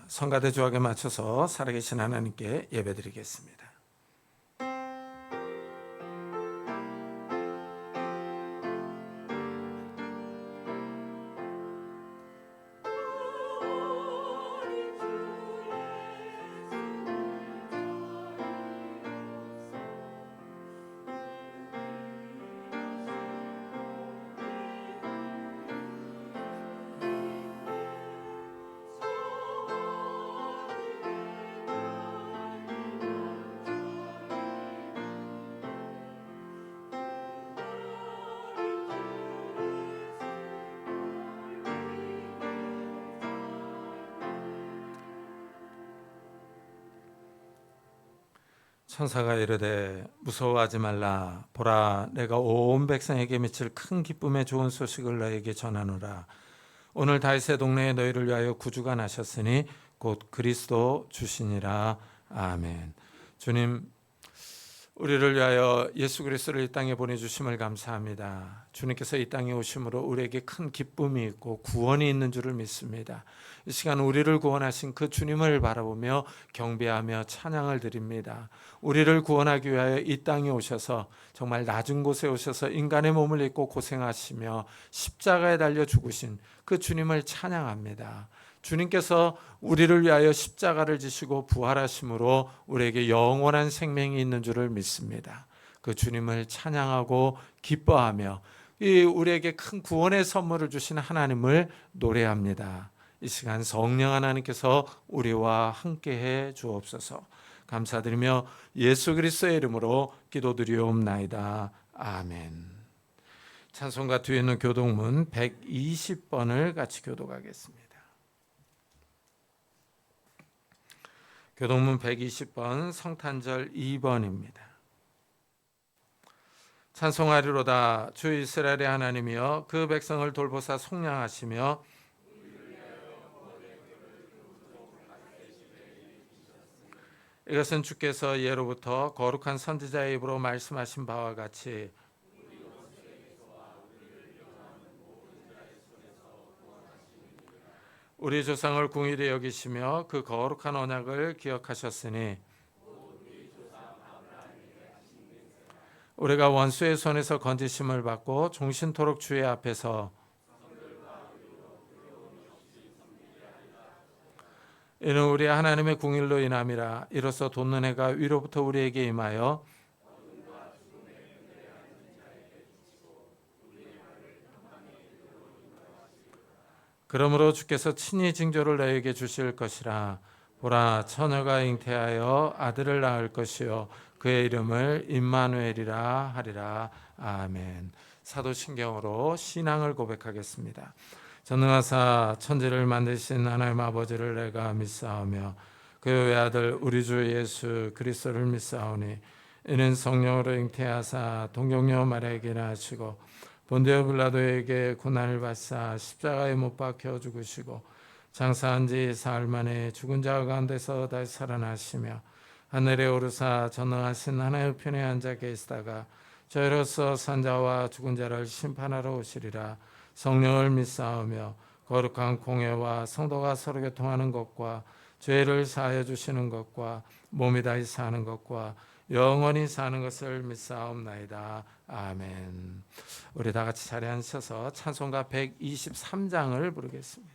성가대 조학에 맞춰서 살아계신 하나님께 예배드리겠습니다. 천사가 이르되 무서워하지 말라. 보라, 내가 온 백성에게 미칠 큰 기쁨의 좋은 소식을 너에게 전하노라. 오늘 다윗의 동네에 너희를 위하여 구주가 나셨으니 곧 그리스도 주시니라. 아멘. 주님, 우리를 위하여 예수 그리스도를 이 땅에 보내주심을 감사합니다. 주님께서 이 땅에 오심으로 우리에게 큰 기쁨이 있고 구원이 있는 줄을 믿습니다. 이 시간 우리를 구원하신 그 주님을 바라보며 경배하며 찬양을 드립니다. 우리를 구원하기 위하여 이 땅에 오셔서 정말 낮은 곳에 오셔서 인간의 몸을 입고 고생하시며 십자가에 달려 죽으신 그 주님을 찬양합니다. 주님께서 우리를 위하여 십자가를 지시고 부활하심으로 우리에게 영원한 생명이 있는 줄을 믿습니다. 그 주님을 찬양하고 기뻐하며 우리에게 큰 구원의 선물을 주신 하나님을 노래합니다. 이 시간 성령 하나님께서 우리와 함께해 주옵소서. 감사드리며 예수 그리스도의 이름으로 기도드리옵나이다. 아멘. 찬송가 뒤에 있는 교동문 120번을 같이 교독하겠습니다. 교동문 120번 성탄절 2번입니다. 찬송하리로다. 주 이스라엘의 하나님이여 그 백성을 돌보사 속량하시며 이것은 주께서 예로부터 거룩한 선지자의 입으로 말씀하신 바와 같이 우리 조상을 긍휼히 여기시며 그 거룩한 언약을 기억하셨으니 우리가 원수의 손에서 건지심을 받고 종신토록 주의 앞에서 이는 우리 하나님의 긍휼로 인함이라. 이로써 돋는 해가 위로부터 우리에게 임하여 그러므로 주께서 친히 징조를 너에게 주실 것이라. 보라, 처녀가 잉태하여 아들을 낳을 것이요 그의 이름을 임마누엘이라 하리라. 아멘. 사도신경으로 신앙을 고백하겠습니다. 전능하사 천지를 만드신 하나님 아버지를 내가 믿사오며 그의 외아들 우리 주 예수 그리스도를 믿사오니 이는 성령으로 잉태하사 동정녀 마리아에게 낳으시고 본디오 빌라도에게 고난을 받사 십자가에 못 박혀 죽으시고 장사한 지 사흘 만에 죽은 자 가운데서 다시 살아나시며 하늘에 오르사 전능하신 하나님의 편에 앉아 계시다가 저희로서 산자와 죽은 자를 심판하러 오시리라. 성령을 믿사오며 거룩한 공회와 성도가 서로 교통하는 것과 죄를 사하여 주시는 것과 몸이 다시 사는 것과 영원히 사는 것을 믿사옵나이다. 아멘. 우리 다 같이 자리에 앉으셔서 찬송가 123장을 부르겠습니다.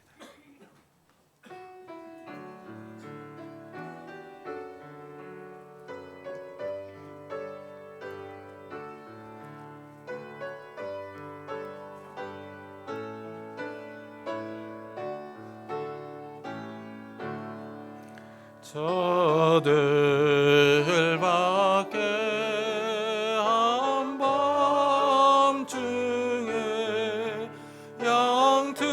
저들 밖에 한밤중에 양틈에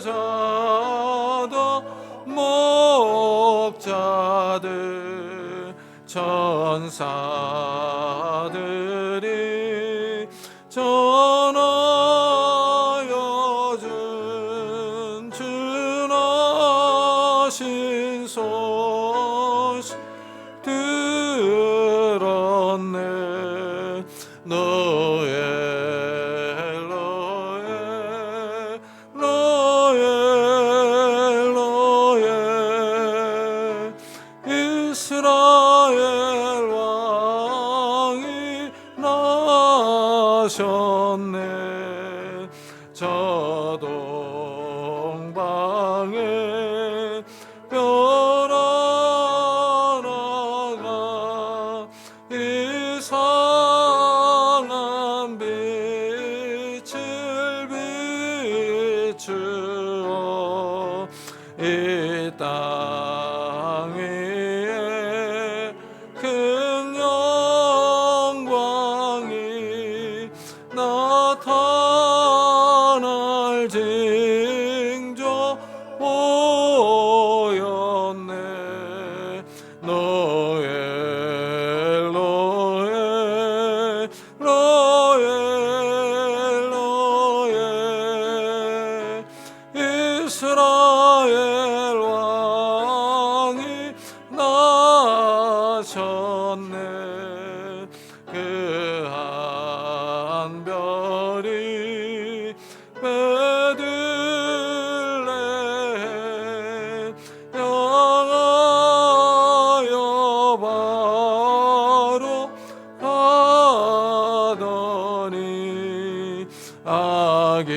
자던 목자들 천사들이 전하여 준 주나신 소식 들었네. 너의 별 하나가 이상한 빛을 비추어 이 땅 위에 큰 영광이 나타날 징조 보였네. 너의 너의 너의 너의 이스라엘 왕이 나셨네. 그 한 별이 베들레헴 향하여 바로 가더니 아기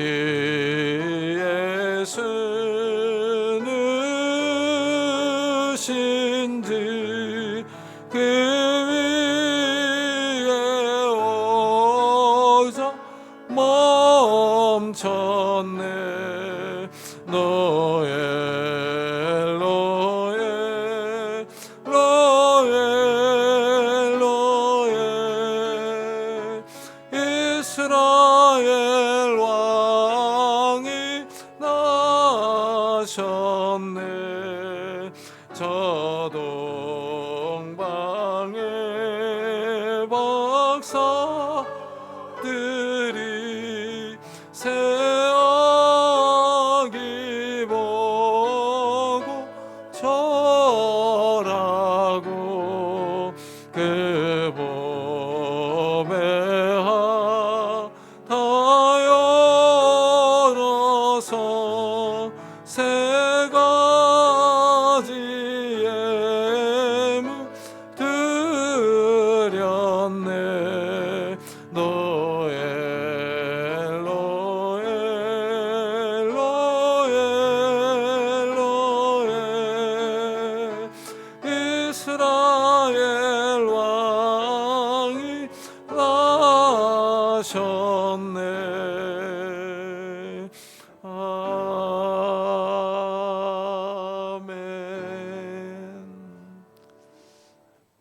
예수는 신지 그 위에 오자 멈췄네. 너의 너의 너의 너의 이스라엘 왕이 나셨네. 저 동방의 박사들이 새 아기 보고 절하고 그 봄에 다 열어서 세 가지의 무 드렸네. 너의 너의 너의 너의 이스라엘 왕이 나셨네. 아멘.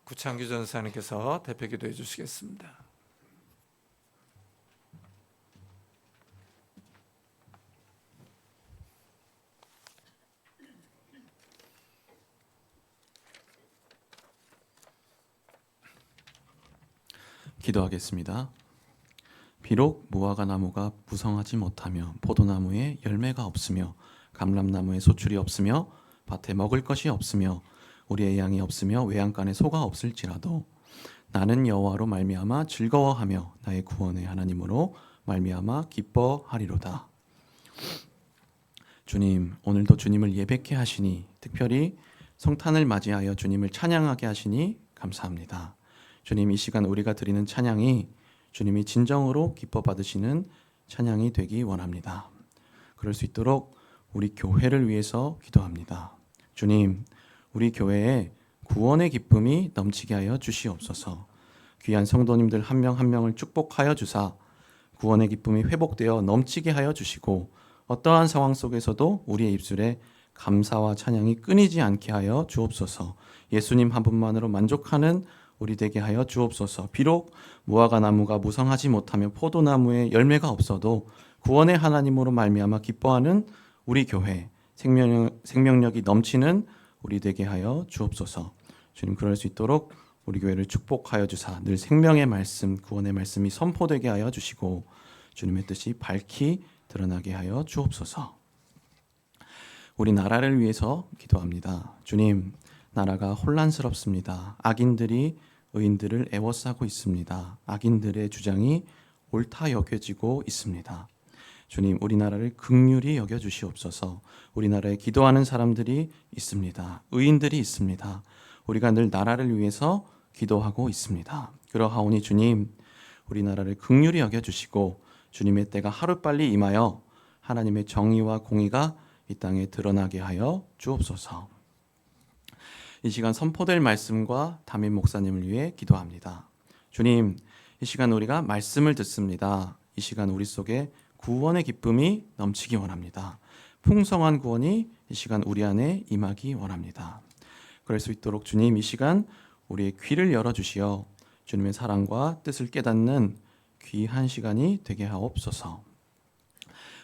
구창규 전사님께서 대표 기도해 주시겠습니다. 기도하겠습니다. 비록 무화과 나무가 무성하지 못하며 포도나무에 열매가 없으며 감람나무에 소출이 없으며 밭에 먹을 것이 없으며 우리의 양이 없으며 외양간에 소가 없을지라도 나는 여호와로 말미암아 즐거워하며 나의 구원의 하나님으로 말미암아 기뻐하리로다. 주님, 오늘도 주님을 예배케 하시니 특별히 성탄을 맞이하여 주님을 찬양하게 하시니 감사합니다. 주님, 이 시간 우리가 드리는 찬양이 주님이 진정으로 기뻐 받으시는 찬양이 되기 원합니다. 그럴 수 있도록 우리 교회를 위해서 기도합니다. 주님, 우리 교회에 구원의 기쁨이 넘치게 하여 주시옵소서. 귀한 성도님들 한 명 한 명을 축복하여 주사 구원의 기쁨이 회복되어 넘치게 하여 주시고 어떠한 상황 속에서도 우리의 입술에 감사와 찬양이 끊이지 않게 하여 주옵소서. 예수님 한 분만으로 만족하는 우리 되게 하여 주옵소서. 비록 무화과 나무가 무성하지 못하며 포도나무에 열매가 없어도 구원의 하나님으로 말미암아 기뻐하는 우리 교회, 생명력이 넘치는 우리 되게 하여 주옵소서. 주님, 그럴 수 있도록 우리 교회를 축복하여 주사 늘 생명의 말씀, 구원의 말씀이 선포되게 하여 주시고 주님의 뜻이 밝히 드러나게 하여 주옵소서. 우리 나라를 위해서 기도합니다. 주님, 나라가 혼란스럽습니다. 악인들이 의인들을 애워싸고 있습니다. 악인들의 주장이 옳다 여겨지고 있습니다. 주님, 우리나라를 긍휼히 여겨주시옵소서. 우리나라에 기도하는 사람들이 있습니다. 의인들이 있습니다. 우리가 늘 나라를 위해서 기도하고 있습니다. 그러하오니 주님, 우리나라를 긍휼히 여겨주시고 주님의 때가 하루빨리 임하여 하나님의 정의와 공의가 이 땅에 드러나게 하여 주옵소서. 이 시간 선포될 말씀과 담임 목사님을 위해 기도합니다. 주님, 이 시간 우리가 말씀을 듣습니다. 이 시간 우리 속에 구원의 기쁨이 넘치기 원합니다. 풍성한 구원이 이 시간 우리 안에 임하기 원합니다. 그럴 수 있도록 주님 이 시간 우리의 귀를 열어주시어 주님의 사랑과 뜻을 깨닫는 귀한 시간이 되게 하옵소서.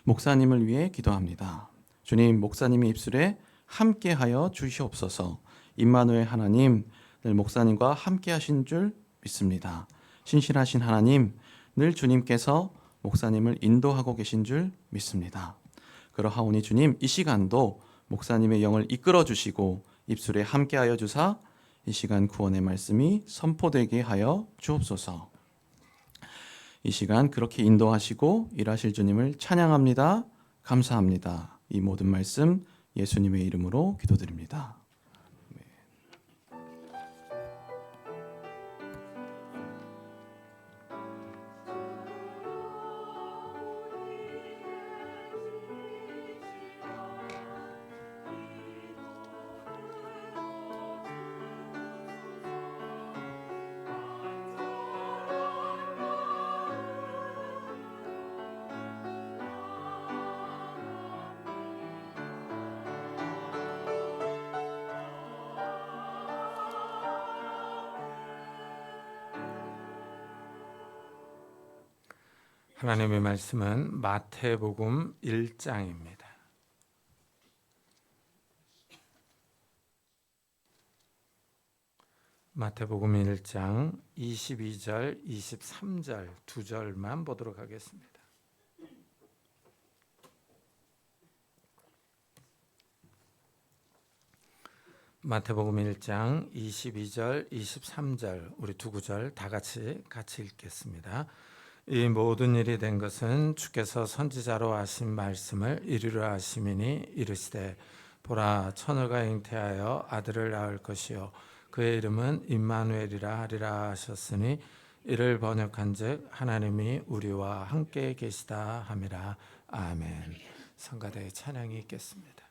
목사님을 위해 기도합니다. 주님, 목사님의 입술에 함께하여 주시옵소서. 임마누엘 하나님, 늘 목사님과 함께하신 줄 믿습니다. 신실하신 하나님, 늘 주님께서 목사님을 인도하고 계신 줄 믿습니다. 그러하오니 주님, 이 시간도 목사님의 영을 이끌어 주시고 입술에 함께하여 주사 이 시간 구원의 말씀이 선포되게 하여 주옵소서. 이 시간 그렇게 인도하시고 일하실 주님을 찬양합니다. 감사합니다. 이 모든 말씀 예수님의 이름으로 기도드립니다. 하나님의 말씀은 마태복음 1장입니다. 마태복음 1장 22절, 23절 두 절만 보도록 하겠습니다. 마태복음 1장 22절, 23절 우리 두 구절 다 같이 읽겠습니다. 이 모든 일이 된 것은 주께서 선지자로 하신 말씀을 이루려 하심이니 이르시되 보라 처녀가 잉태하여 아들을 낳을 것이요 그의 이름은 임마누엘이라 하리라 하셨으니 이를 번역한즉 하나님이 우리와 함께 계시다 함이라. 아멘. 성가대의 찬양이 있겠습니다.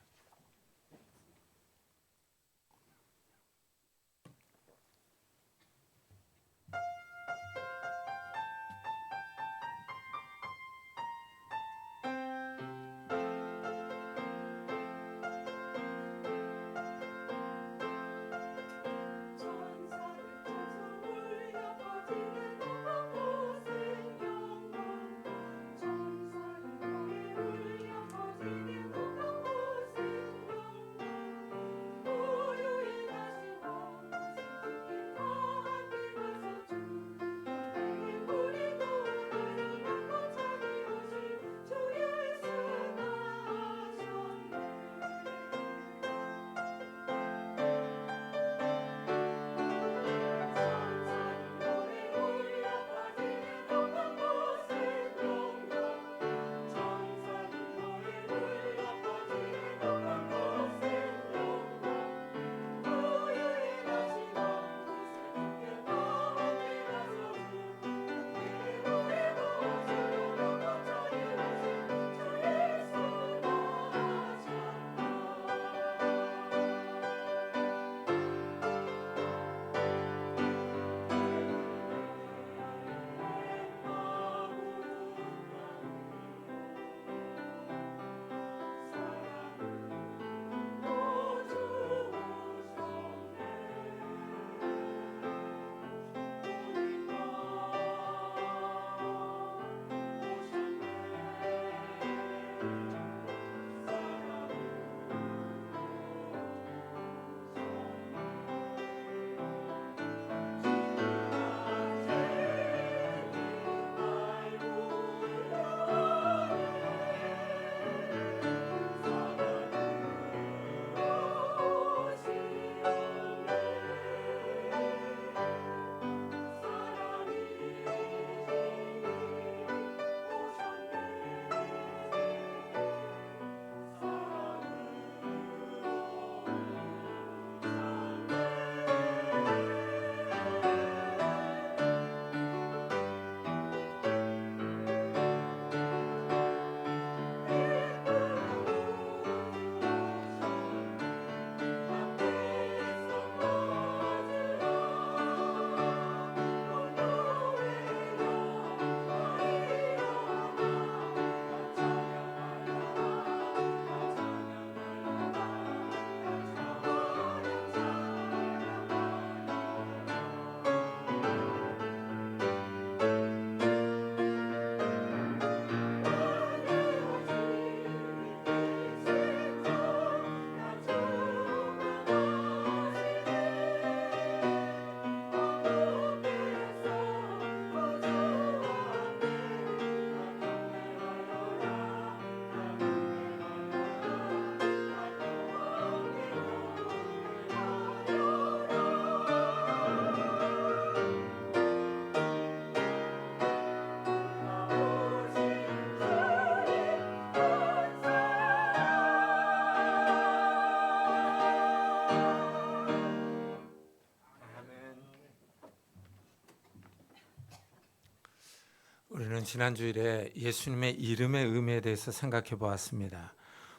우리는 지난 주일에 예수님의 이름의 의미에 대해서 생각해 보았습니다.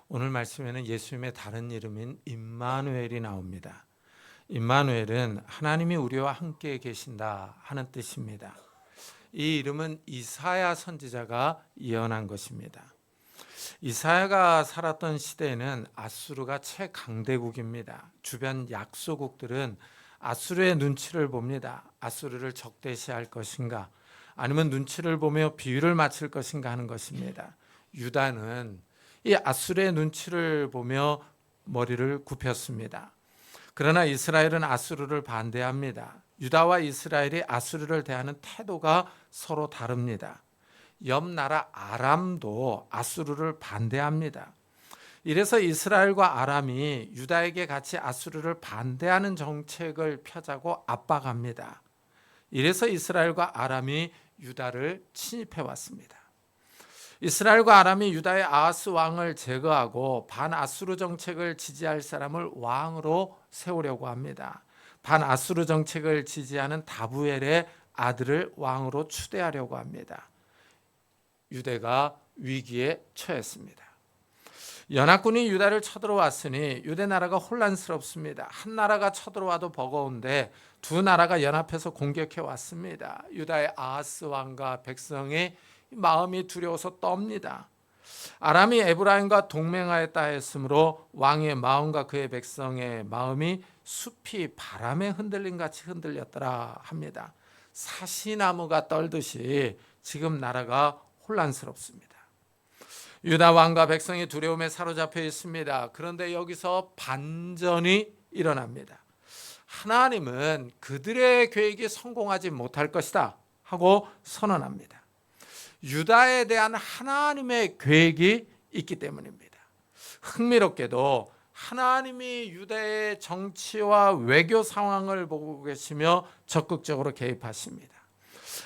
오늘 말씀에는 예수님의 다른 이름인 임마누엘이 나옵니다. 임마누엘은 하나님이 우리와 함께 계신다 하는 뜻입니다. 이 이름은 이사야 선지자가 예언한 것입니다. 이사야가 살았던 시대에는 아수르가 최강대국입니다. 주변 약소국들은 아수르의 눈치를 봅니다. 아수르를 적대시할 것인가, 아니면 눈치를 보며 비유를 맞출 것인가 하는 것입니다. 유다는 이 아수르의 눈치를 보며 머리를 굽혔습니다. 그러나 이스라엘은 아수르를 반대합니다. 유다와 이스라엘이 아수르를 대하는 태도가 서로 다릅니다. 옆 나라 아람도 아수르를 반대합니다. 이래서 이스라엘과 아람이 유다에게 같이 아수르를 반대하는 정책을 펴자고 압박합니다. 이래서 이스라엘과 아람이 유다를 침입해 왔습니다. 이스라엘과 아람이 유다의 아하스 왕을 제거하고 반아수르 정책을 지지할 사람을 왕으로 세우려고 합니다. 반아수르 정책을 지지하는 다부엘의 아들을 왕으로 추대하려고 합니다. 유대가 위기에 처했습니다. 연합군이 유다를 쳐들어왔으니 유대 나라가 혼란스럽습니다. 한 나라가 쳐들어와도 버거운데 두 나라가 연합해서 공격해 왔습니다. 유다의 아하스 왕과 백성의 마음이 두려워서 떱니다. 아람이 에브라임과 동맹하였다 했으므로 왕의 마음과 그의 백성의 마음이 숲이 바람에 흔들림 같이 흔들렸더라 합니다. 사시나무가 떨듯이 지금 나라가 혼란스럽습니다. 유다 왕과 백성이 두려움에 사로잡혀 있습니다. 그런데 여기서 반전이 일어납니다. 하나님은 그들의 계획이 성공하지 못할 것이다 하고 선언합니다. 유다에 대한 하나님의 계획이 있기 때문입니다. 흥미롭게도 하나님이 유다의 정치와 외교 상황을 보고 계시며 적극적으로 개입하십니다.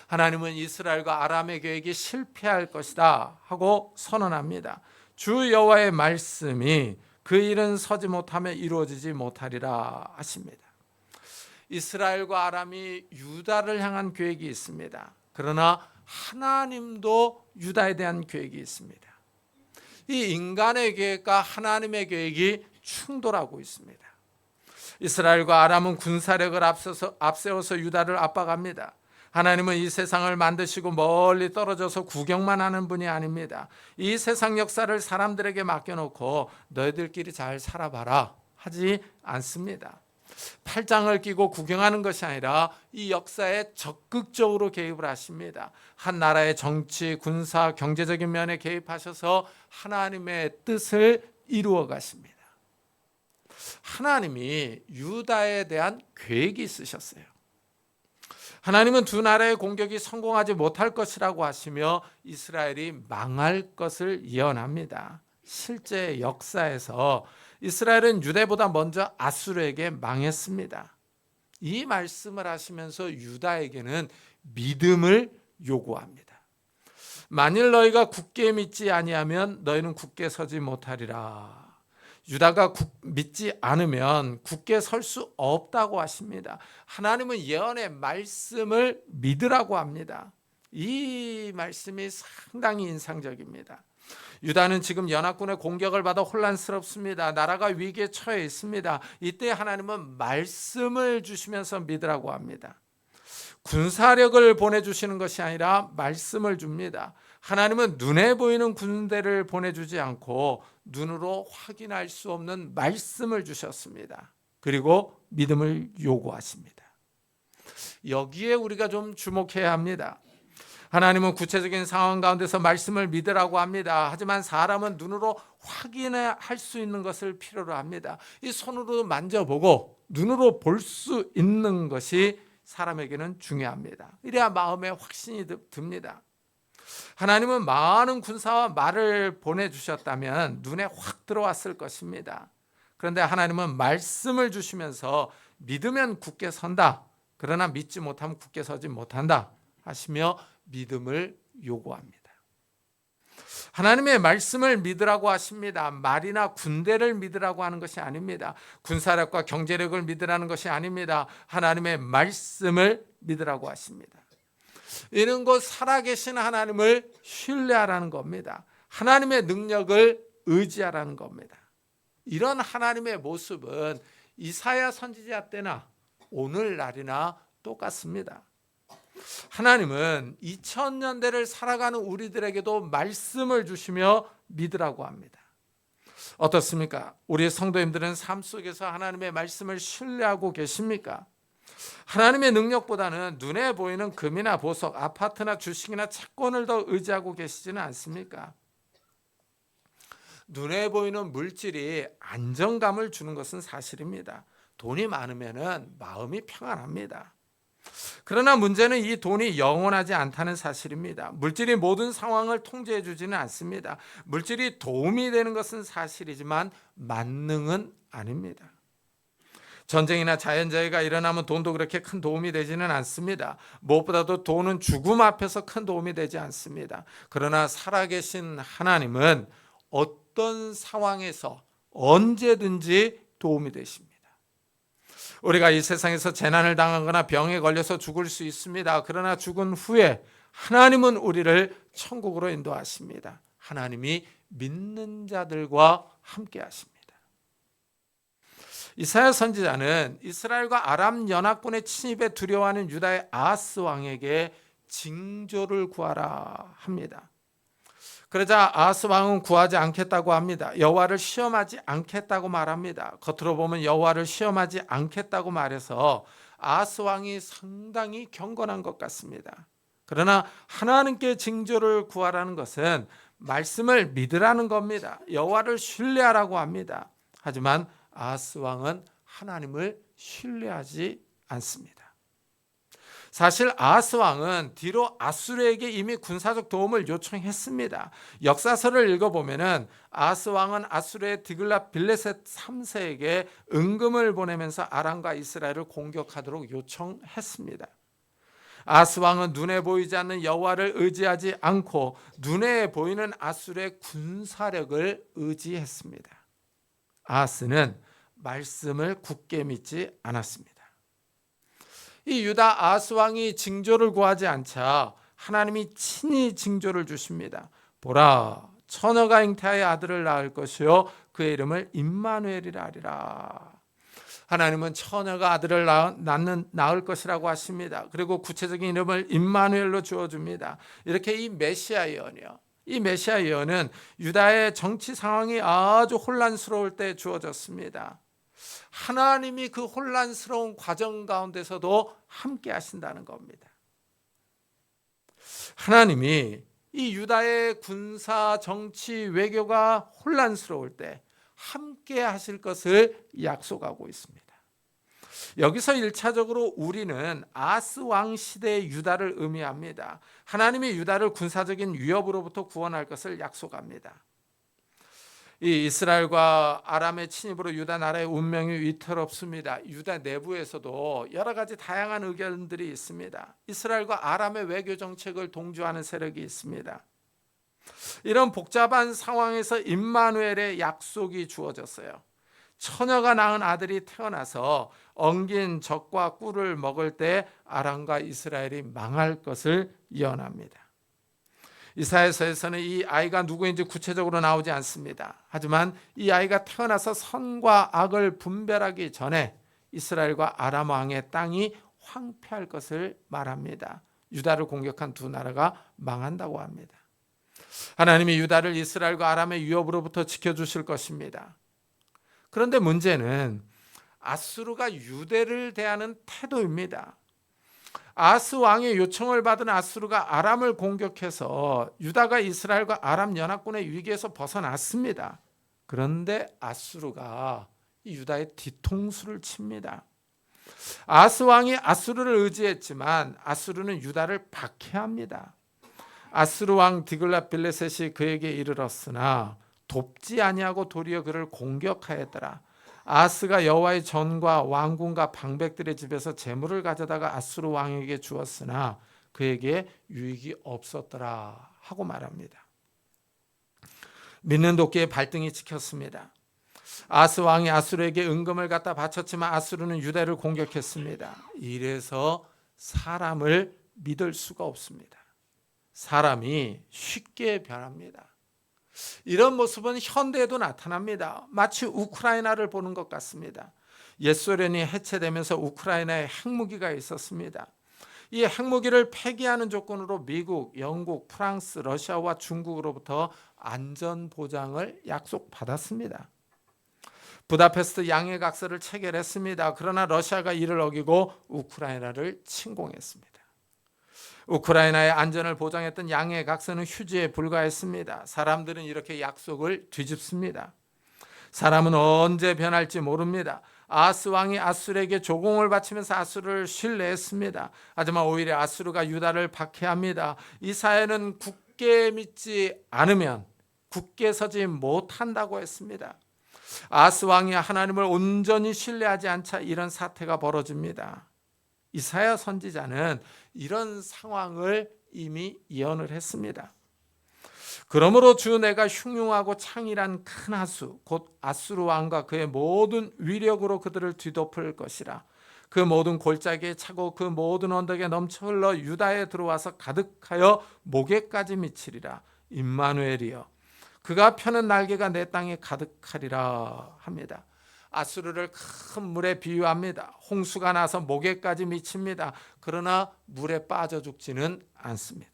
하나님은 이스라엘과 아람의 계획이 실패할 것이다 하고 선언합니다. 주 여호와의 말씀이 그 일은 서지 못하며 이루어지지 못하리라 하십니다. 이스라엘과 아람이 유다를 향한 계획이 있습니다. 그러나 하나님도 유다에 대한 계획이 있습니다. 이 인간의 계획과 하나님의 계획이 충돌하고 있습니다. 이스라엘과 아람은 군사력을 앞세워서 유다를 압박합니다. 하나님은 이 세상을 만드시고 멀리 떨어져서 구경만 하는 분이 아닙니다. 이 세상 역사를 사람들에게 맡겨놓고 너희들끼리 잘 살아봐라 하지 않습니다. 팔짱을 끼고 구경하는 것이 아니라 이 역사에 적극적으로 개입을 하십니다. 한 나라의 정치, 군사, 경제적인 면에 개입하셔서 하나님의 뜻을 이루어 가십니다. 하나님이 유다에 대한 계획이 있으셨어요. 하나님은 두 나라의 공격이 성공하지 못할 것이라고 하시며 이스라엘이 망할 것을 예언합니다. 실제 역사에서 이스라엘은 유대보다 먼저 아수르에게 망했습니다. 이 말씀을 하시면서 유다에게는 믿음을 요구합니다. 만일 너희가 굳게 믿지 아니하면 너희는 굳게 서지 못하리라. 유다가 믿지 않으면 굳게 설 수 없다고 하십니다. 하나님은 예언의 말씀을 믿으라고 합니다. 이 말씀이 상당히 인상적입니다. 유다는 지금 연합군의 공격을 받아 혼란스럽습니다. 나라가 위기에 처해 있습니다. 이때 하나님은 말씀을 주시면서 믿으라고 합니다. 군사력을 보내주시는 것이 아니라 말씀을 줍니다. 하나님은 눈에 보이는 군대를 보내주지 않고 눈으로 확인할 수 없는 말씀을 주셨습니다. 그리고 믿음을 요구하십니다. 여기에 우리가 좀 주목해야 합니다. 하나님은 구체적인 상황 가운데서 말씀을 믿으라고 합니다. 하지만 사람은 눈으로 확인할 수 있는 것을 필요로 합니다. 이 손으로 만져보고 눈으로 볼 수 있는 것이 사람에게는 중요합니다. 이래야 마음에 확신이 듭니다. 하나님은 많은 군사와 말을 보내주셨다면 눈에 확 들어왔을 것입니다. 그런데 하나님은 말씀을 주시면서 믿으면 굳게 선다. 그러나 믿지 못하면 굳게 서지 못한다 하시며 믿음을 요구합니다. 하나님의 말씀을 믿으라고 하십니다. 말이나 군대를 믿으라고 하는 것이 아닙니다. 군사력과 경제력을 믿으라는 것이 아닙니다. 하나님의 말씀을 믿으라고 하십니다. 이는 곧 살아계신 하나님을 신뢰하라는 겁니다. 하나님의 능력을 의지하라는 겁니다. 이런 하나님의 모습은 이사야 선지자 때나 오늘날이나 똑같습니다. 하나님은 2000년대를 살아가는 우리들에게도 말씀을 주시며 믿으라고 합니다. 어떻습니까? 우리 성도님들은 삶 속에서 하나님의 말씀을 신뢰하고 계십니까? 하나님의 능력보다는 눈에 보이는 금이나 보석, 아파트나 주식이나 채권을 더 의지하고 계시지는 않습니까? 눈에 보이는 물질이 안정감을 주는 것은 사실입니다. 돈이 많으면 마음이 평안합니다. 그러나 문제는 이 돈이 영원하지 않다는 사실입니다. 물질이 모든 상황을 통제해 주지는 않습니다. 물질이 도움이 되는 것은 사실이지만 만능은 아닙니다. 전쟁이나 자연재해가 일어나면 돈도 그렇게 큰 도움이 되지는 않습니다. 무엇보다도 돈은 죽음 앞에서 큰 도움이 되지 않습니다. 그러나 살아계신 하나님은 어떤 상황에서 언제든지 도움이 되십니다. 우리가 이 세상에서 재난을 당하거나 병에 걸려서 죽을 수 있습니다. 그러나 죽은 후에 하나님은 우리를 천국으로 인도하십니다. 하나님이 믿는 자들과 함께 하십니다. 이사야 선지자는 이스라엘과 아람 연합군의 침입에 두려워하는 유다의 아하스 왕에게 징조를 구하라 합니다. 그러자 아하스 왕은 구하지 않겠다고 합니다. 여호와를 시험하지 않겠다고 말합니다. 겉으로 보면 여호와를 시험하지 않겠다고 말해서 아하스 왕이 상당히 경건한 것 같습니다. 그러나 하나님께 징조를 구하라는 것은 말씀을 믿으라는 겁니다. 여호와를 신뢰하라고 합니다. 하지만 아하스 왕은 하나님을 신뢰하지 않습니다. 사실 아하스 왕은 뒤로 아수르에게 이미 군사적 도움을 요청했습니다. 역사서를 읽어보면 아하스 왕은 아수르의 디글랏 빌레셋 3세에게 은금을 보내면서 아람과 이스라엘을 공격하도록 요청했습니다. 아하스 왕은 눈에 보이지 않는 여호와를 의지하지 않고 눈에 보이는 아수르의 군사력을 의지했습니다. 아하스는 말씀을 굳게 믿지 않았습니다. 이 유다 아하스 왕이 징조를 구하지 않자 하나님이 친히 징조를 주십니다. 보라, 처녀가 잉태하여 아들을 낳을 것이요 그의 이름을 임마누엘이라 하리라. 하나님은 처녀가 아들을 낳을 것이라고 하십니다. 그리고 구체적인 이름을 임마누엘로 주어줍니다. 이렇게 이 메시아 예언이요. 이 메시아 예언은 유다의 정치 상황이 아주 혼란스러울 때 주어졌습니다. 하나님이 그 혼란스러운 과정 가운데서도 함께 하신다는 겁니다. 하나님이 이 유다의 군사, 정치, 외교가 혼란스러울 때 함께 하실 것을 약속하고 있습니다. 여기서 1차적으로 우리는 아하스 왕 시대의 유다를 의미합니다. 하나님이 유다를 군사적인 위협으로부터 구원할 것을 약속합니다. 이 이스라엘과 아람의 침입으로 유다 나라의 운명이 위태롭습니다. 유다 내부에서도 여러 가지 다양한 의견들이 있습니다. 이스라엘과 아람의 외교 정책을 동조하는 세력이 있습니다. 이런 복잡한 상황에서 임마누엘의 약속이 주어졌어요. 처녀가 낳은 아들이 태어나서 엉긴 젖과 꿀을 먹을 때 아람과 이스라엘이 망할 것을 예언합니다. 이사야서에서는 이 아이가 누구인지 구체적으로 나오지 않습니다. 하지만 이 아이가 태어나서 선과 악을 분별하기 전에 이스라엘과 아람 왕의 땅이 황폐할 것을 말합니다. 유다를 공격한 두 나라가 망한다고 합니다. 하나님이 유다를 이스라엘과 아람의 위협으로부터 지켜주실 것입니다. 그런데 문제는 아수르가 유대를 대하는 태도입니다. 아하스 왕의 요청을 받은 아수르가 아람을 공격해서 유다가 이스라엘과 아람 연합군의 위기에서 벗어났습니다. 그런데 아수르가 유다의 뒤통수를 칩니다. 아하스 왕이 아수르를 의지했지만 아수르는 유다를 박해합니다. 아수르 왕 디글랏 빌레셋이 그에게 이르렀으나 돕지 아니하고 도리어 그를 공격하였더라. 아하스가 여호와의 전과 왕궁과 방백들의 집에서 재물을 가져다가 아수르 왕에게 주었으나 그에게 유익이 없었더라 하고 말합니다. 믿는 도끼의 발등이 찍혔습니다. 아하스 왕이 아수르에게 은금을 갖다 바쳤지만 아수르는 유다를 공격했습니다. 이래서 사람을 믿을 수가 없습니다. 사람이 쉽게 변합니다. 이런 모습은 현대에도 나타납니다. 마치 우크라이나를 보는 것 같습니다. 옛소련이 해체되면서 우크라이나에 핵무기가 있었습니다. 이 핵무기를 폐기하는 조건으로 미국, 영국, 프랑스, 러시아와 중국으로부터 안전보장을 약속받았습니다. 부다페스트 양해각서를 체결했습니다. 그러나 러시아가 이를 어기고 우크라이나를 침공했습니다. 우크라이나의 안전을 보장했던 양해각서는 휴지에 불과했습니다. 사람들은 이렇게 약속을 뒤집습니다. 사람은 언제 변할지 모릅니다. 아하스 왕이 아수르에게 조공을 바치면서 아수르를 신뢰했습니다. 하지만 오히려 아수르가 유다를 박해합니다. 이 사회는 굳게 믿지 않으면 굳게 서지 못한다고 했습니다. 아하스 왕이 하나님을 온전히 신뢰하지 않자 이런 사태가 벌어집니다. 이사야 선지자는 이런 상황을 이미 예언을 했습니다. 그러므로 주 내가 흉흉하고 창일한 큰 하수 곧 아수르 왕과 그의 모든 위력으로 그들을 뒤덮을 것이라. 그 모든 골짜기에 차고 그 모든 언덕에 넘쳐 흘러 유다에 들어와서 가득하여 목에까지 미치리라. 임마누엘이여 그가 펴는 날개가 내 땅에 가득하리라 합니다. 아수르를 큰 물에 비유합니다. 홍수가 나서 목에까지 미칩니다. 그러나 물에 빠져 죽지는 않습니다.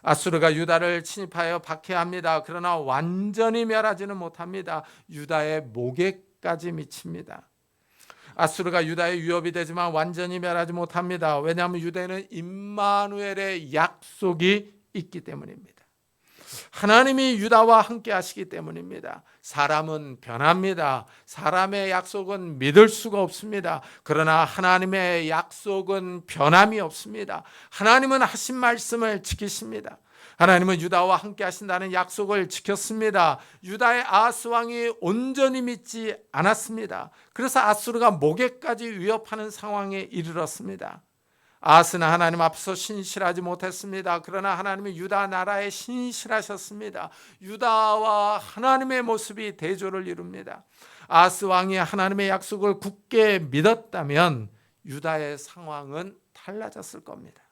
아수르가 유다를 침입하여 박해합니다. 그러나 완전히 멸하지는 못합니다. 유다의 목에까지 미칩니다. 아수르가 유다의 위협이 되지만 완전히 멸하지 못합니다. 왜냐하면 유다에는 임마누엘의 약속이 있기 때문입니다. 하나님이 유다와 함께 하시기 때문입니다. 사람은 변합니다. 사람의 약속은 믿을 수가 없습니다. 그러나 하나님의 약속은 변함이 없습니다. 하나님은 하신 말씀을 지키십니다. 하나님은 유다와 함께 하신다는 약속을 지켰습니다. 유다의 아하스 왕이 온전히 믿지 않았습니다. 그래서 아수르가 목에까지 위협하는 상황에 이르렀습니다. 아하스는 하나님 앞에서 신실하지 못했습니다. 그러나 하나님은 유다 나라에 신실하셨습니다. 유다와 하나님의 모습이 대조를 이룹니다. 아하스 왕이 하나님의 약속을 굳게 믿었다면 유다의 상황은 달라졌을 겁니다.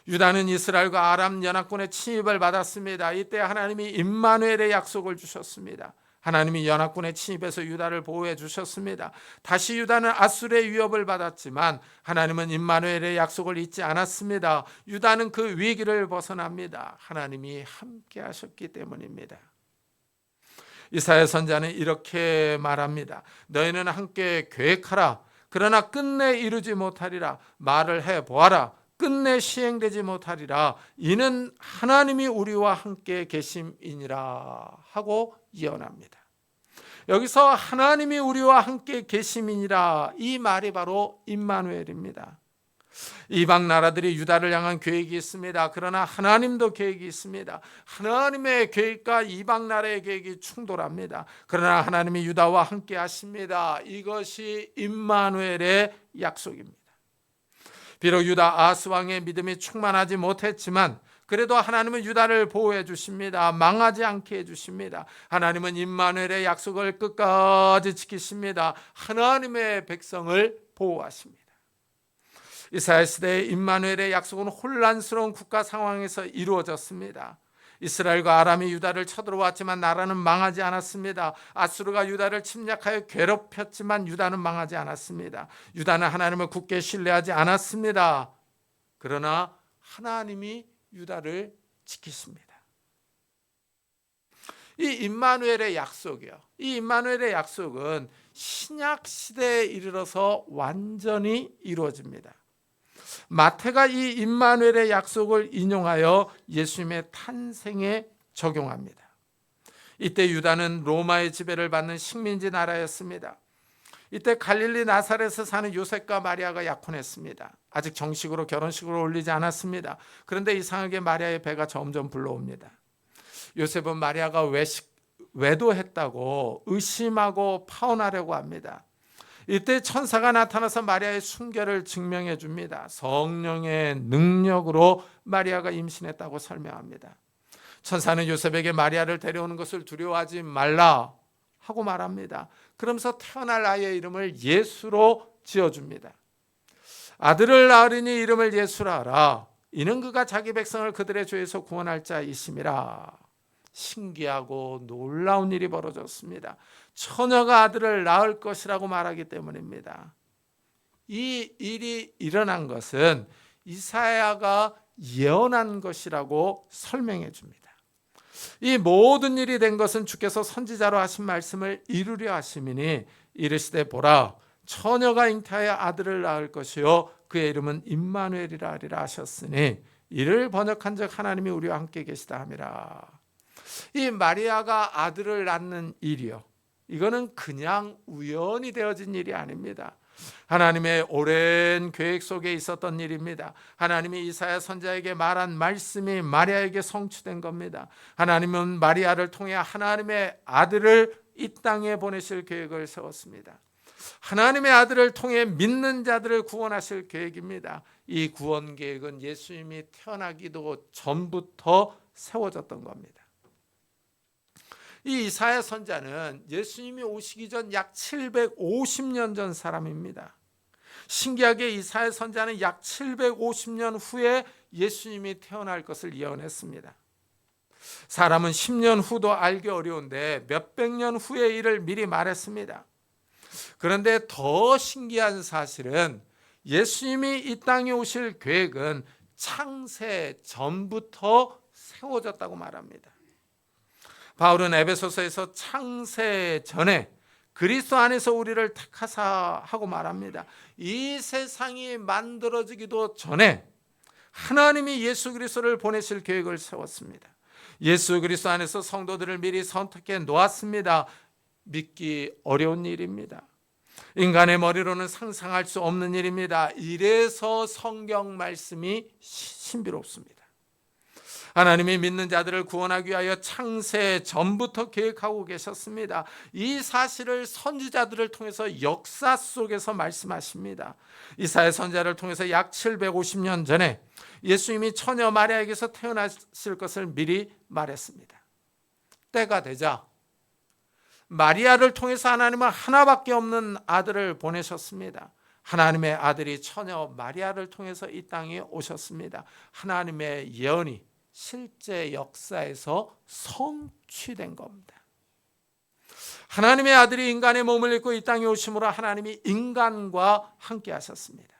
유다는 이스라엘과 아람 연합군의 침입을 받았습니다. 이때 하나님이 임마누엘의 약속을 주셨습니다. 하나님이 연합군의 침입에서 유다를 보호해 주셨습니다. 다시 유다는 아수르의 위협을 받았지만 하나님은 임마누엘의 약속을 잊지 않았습니다. 유다는 그 위기를 벗어납니다. 하나님이 함께 하셨기 때문입니다. 이사야 선지자는 이렇게 말합니다. 너희는 함께 계획하라. 그러나 끝내 이루지 못하리라. 말을 해보아라. 끝내 시행되지 못하리라. 이는 하나님이 우리와 함께 계심이니라 하고 예언합니다. 여기서 하나님이 우리와 함께 계심이니라 이 말이 바로 임마누엘입니다. 이방 나라들이 유다를 향한 계획이 있습니다. 그러나 하나님도 계획이 있습니다. 하나님의 계획과 이방 나라의 계획이 충돌합니다. 그러나 하나님이 유다와 함께 하십니다. 이것이 임마누엘의 약속입니다. 비록 유다 아하스 왕의 믿음이 충만하지 못했지만 그래도 하나님은 유다를 보호해 주십니다. 망하지 않게 해 주십니다. 하나님은 임마누엘의 약속을 끝까지 지키십니다. 하나님의 백성을 보호하십니다. 이스라엘 시대의 임마누엘의 약속은 혼란스러운 국가 상황에서 이루어졌습니다. 이스라엘과 아람이 유다를 쳐들어왔지만 나라는 망하지 않았습니다. 아수르가 유다를 침략하여 괴롭혔지만 유다는 망하지 않았습니다. 유다는 하나님을 굳게 신뢰하지 않았습니다. 그러나 하나님이 유다를 지키십니다. 이 임마누엘의 약속이요. 이 임마누엘의 약속은 신약 시대에 이르러서 완전히 이루어집니다. 마태가 이 임마누엘의 약속을 인용하여 예수님의 탄생에 적용합니다. 이때 유다는 로마의 지배를 받는 식민지 나라였습니다. 이때 갈릴리 나사렛에 사는 요셉과 마리아가 약혼했습니다. 아직 정식으로 결혼식을 올리지 않았습니다. 그런데 이상하게 마리아의 배가 점점 불러옵니다. 요셉은 마리아가 외도했다고 의심하고 파혼하려고 합니다. 이때 천사가 나타나서 마리아의 순결을 증명해 줍니다. 성령의 능력으로 마리아가 임신했다고 설명합니다. 천사는 요셉에게 마리아를 데려오는 것을 두려워하지 말라 하고 말합니다. 그러면서 태어날 아이의 이름을 예수로 지어줍니다. 아들을 낳으리니 이름을 예수라 하라. 이는 그가 자기 백성을 그들의 죄에서 구원할 자이심이라. 신기하고 놀라운 일이 벌어졌습니다. 처녀가 아들을 낳을 것이라고 말하기 때문입니다. 이 일이 일어난 것은 이사야가 예언한 것이라고 설명해 줍니다. 이 모든 일이 된 것은 주께서 선지자로 하신 말씀을 이루려 하심이니 이르시되 보라 처녀가 잉태하여 아들을 낳을 것이요 그의 이름은 임마누엘이라 하리라 하셨으니 이를 번역한즉 하나님이 우리와 함께 계시다 함이라. 이 마리아가 아들을 낳는 일이요, 이거는 그냥 우연히 되어진 일이 아닙니다. 하나님의 오랜 계획 속에 있었던 일입니다. 하나님이 이사야 선지자에게 말한 말씀이 마리아에게 성취된 겁니다. 하나님은 마리아를 통해 하나님의 아들을 이 땅에 보내실 계획을 세웠습니다. 하나님의 아들을 통해 믿는 자들을 구원하실 계획입니다. 이 구원 계획은 예수님이 태어나기도 전부터 세워졌던 겁니다. 이 이사야 선지자는 예수님이 오시기 전 약 750년 전 사람입니다. 신기하게 이사야 선지자는 약 750년 후에 예수님이 태어날 것을 예언했습니다. 사람은 10년 후도 알기 어려운데 몇백 년 후의 일을 미리 말했습니다. 그런데 더 신기한 사실은 예수님이 이 땅에 오실 계획은 창세 전부터 세워졌다고 말합니다. 바울은 에베소서에서 창세 전에 그리스도 안에서 우리를 택하사 하고 말합니다. 이 세상이 만들어지기도 전에 하나님이 예수 그리스도를 보내실 계획을 세웠습니다. 예수 그리스도 안에서 성도들을 미리 선택해 놓았습니다. 믿기 어려운 일입니다. 인간의 머리로는 상상할 수 없는 일입니다. 이래서 성경 말씀이 신비롭습니다. 하나님이 믿는 자들을 구원하기 위하여 창세 전부터 계획하고 계셨습니다. 이 사실을 선지자들을 통해서 역사 속에서 말씀하십니다. 이사야 선지자를 통해서 약 750년 전에 예수님이 처녀 마리아에게서 태어나실 것을 미리 말했습니다. 때가 되자 마리아를 통해서 하나님은 하나밖에 없는 아들을 보내셨습니다. 하나님의 아들이 처녀 마리아를 통해서 이 땅에 오셨습니다. 하나님의 예언이 실제 역사에서 성취된 겁니다. 하나님의 아들이 인간의 몸을 입고 이 땅에 오심으로 하나님이 인간과 함께 하셨습니다.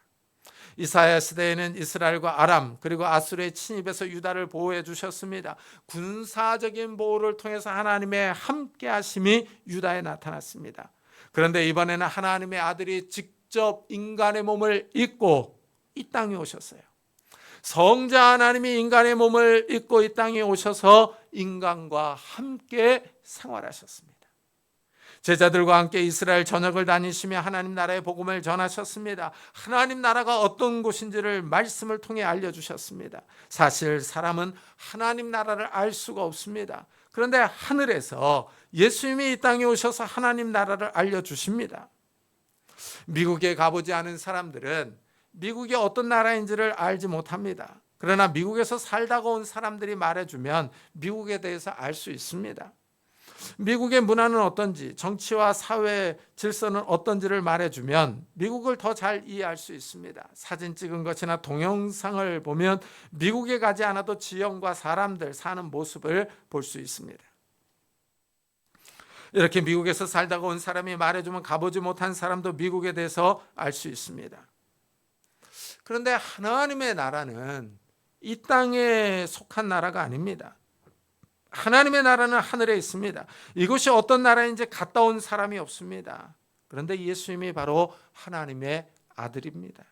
이사야 시대에는 이스라엘과 아람 그리고 아수르의 침입에서 유다를 보호해 주셨습니다. 군사적인 보호를 통해서 하나님의 함께 하심이 유다에 나타났습니다. 그런데 이번에는 하나님의 아들이 직접 인간의 몸을 입고 이 땅에 오셨어요. 성자 하나님이 인간의 몸을 입고 이 땅에 오셔서 인간과 함께 생활하셨습니다. 제자들과 함께 이스라엘 전역을 다니시며 하나님 나라의 복음을 전하셨습니다. 하나님 나라가 어떤 곳인지를 말씀을 통해 알려주셨습니다. 사실 사람은 하나님 나라를 알 수가 없습니다. 그런데 하늘에서 예수님이 이 땅에 오셔서 하나님 나라를 알려주십니다. 미국에 가보지 않은 사람들은 미국이 어떤 나라인지를 알지 못합니다. 그러나 미국에서 살다가 온 사람들이 말해주면 미국에 대해서 알 수 있습니다. 미국의 문화는 어떤지, 정치와 사회 질서는 어떤지를 말해주면 미국을 더 잘 이해할 수 있습니다. 사진 찍은 것이나 동영상을 보면 미국에 가지 않아도 지형과 사람들 사는 모습을 볼 수 있습니다. 이렇게 미국에서 살다가 온 사람이 말해주면 가보지 못한 사람도 미국에 대해서 알 수 있습니다. 그런데 하나님의 나라는 이 땅에 속한 나라가 아닙니다. 하나님의 나라는 하늘에 있습니다. 이곳이 어떤 나라인지 갔다 온 사람이 없습니다. 그런데 예수님이 바로 하나님의 아들입니다.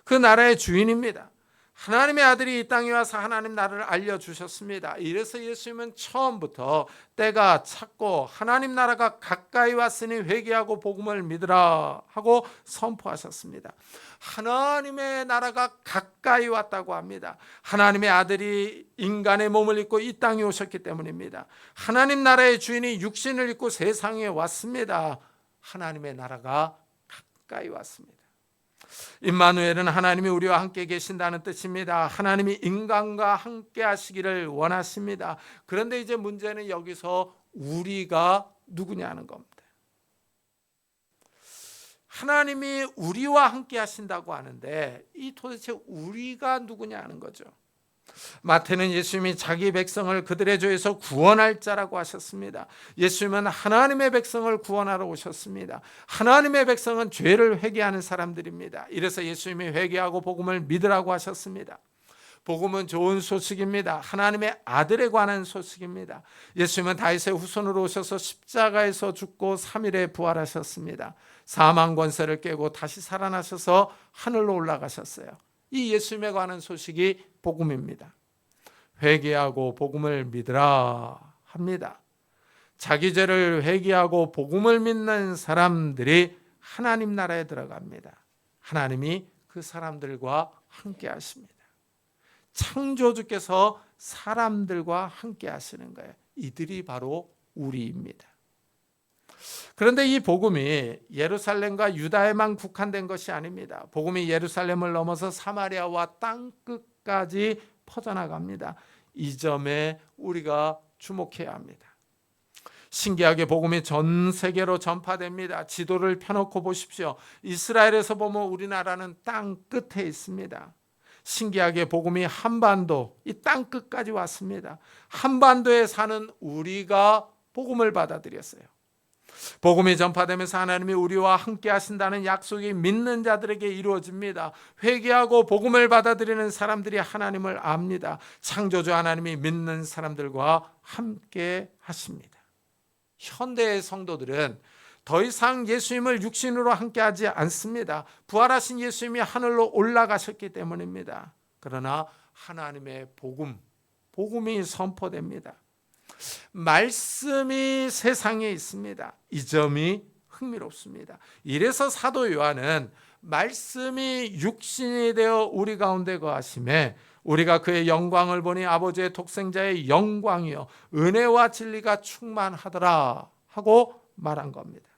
그 나라의 주인입니다. 하나님의 아들이 이 땅에 와서 하나님 나라를 알려주셨습니다. 이래서 예수님은 처음부터 때가 찼고 하나님 나라가 가까이 왔으니 회개하고 복음을 믿으라 하고 선포하셨습니다. 하나님의 나라가 가까이 왔다고 합니다. 하나님의 아들이 인간의 몸을 입고 이 땅에 오셨기 때문입니다. 하나님 나라의 주인이 육신을 입고 세상에 왔습니다. 하나님의 나라가 가까이 왔습니다. 임마누엘은 하나님이 우리와 함께 계신다는 뜻입니다. 하나님이 인간과 함께 하시기를 원하십니다. 그런데 이제 문제는 여기서 우리가 누구냐는 겁니다. 하나님이 우리와 함께 하신다고 하는데 이 도대체 우리가 누구냐 하는 거죠. 마태는 예수님이 자기 백성을 그들의 죄에서 구원할 자라고 하셨습니다. 예수님은 하나님의 백성을 구원하러 오셨습니다. 하나님의 백성은 죄를 회개하는 사람들입니다. 이래서 예수님이 회개하고 복음을 믿으라고 하셨습니다. 복음은 좋은 소식입니다. 하나님의 아들에 관한 소식입니다. 예수님은 다윗의 후손으로 오셔서 십자가에서 죽고 3일에 부활하셨습니다. 사망 권세를 깨고 다시 살아나셔서 하늘로 올라가셨어요. 이 예수님에 관한 소식이 복음입니다. 회개하고 복음을 믿으라 합니다. 자기 죄를 회개하고 복음을 믿는 사람들이 하나님 나라에 들어갑니다. 하나님이 그 사람들과 함께 하십니다. 창조주께서 사람들과 함께 하시는 거예요. 이들이 바로 우리입니다. 그런데 이 복음이 예루살렘과 유다에만 국한된 것이 아닙니다. 복음이 예루살렘을 넘어서 사마리아와 땅끝까지 퍼져나갑니다. 이 점에 우리가 주목해야 합니다. 신기하게 복음이 전 세계로 전파됩니다. 지도를 펴놓고 보십시오. 이스라엘에서 보면 우리나라는 땅 끝에 있습니다. 신기하게 복음이 한반도, 이 땅 끝까지 왔습니다. 한반도에 사는 우리가 복음을 받아들였어요. 복음이 전파되면서 하나님이 우리와 함께 하신다는 약속이 믿는 자들에게 이루어집니다. 회개하고 복음을 받아들이는 사람들이 하나님을 압니다. 창조주 하나님이 믿는 사람들과 함께 하십니다. 현대의 성도들은 더 이상 예수님을 육신으로 함께하지 않습니다. 부활하신 예수님이 하늘로 올라가셨기 때문입니다. 그러나 하나님의 복음이 선포됩니다. 말씀이 세상에 있습니다. 이 점이 흥미롭습니다. 이래서 사도 요한은 말씀이 육신이 되어 우리 가운데 거하심에 우리가 그의 영광을 보니 아버지의 독생자의 영광이요 은혜와 진리가 충만하더라 하고 말한 겁니다.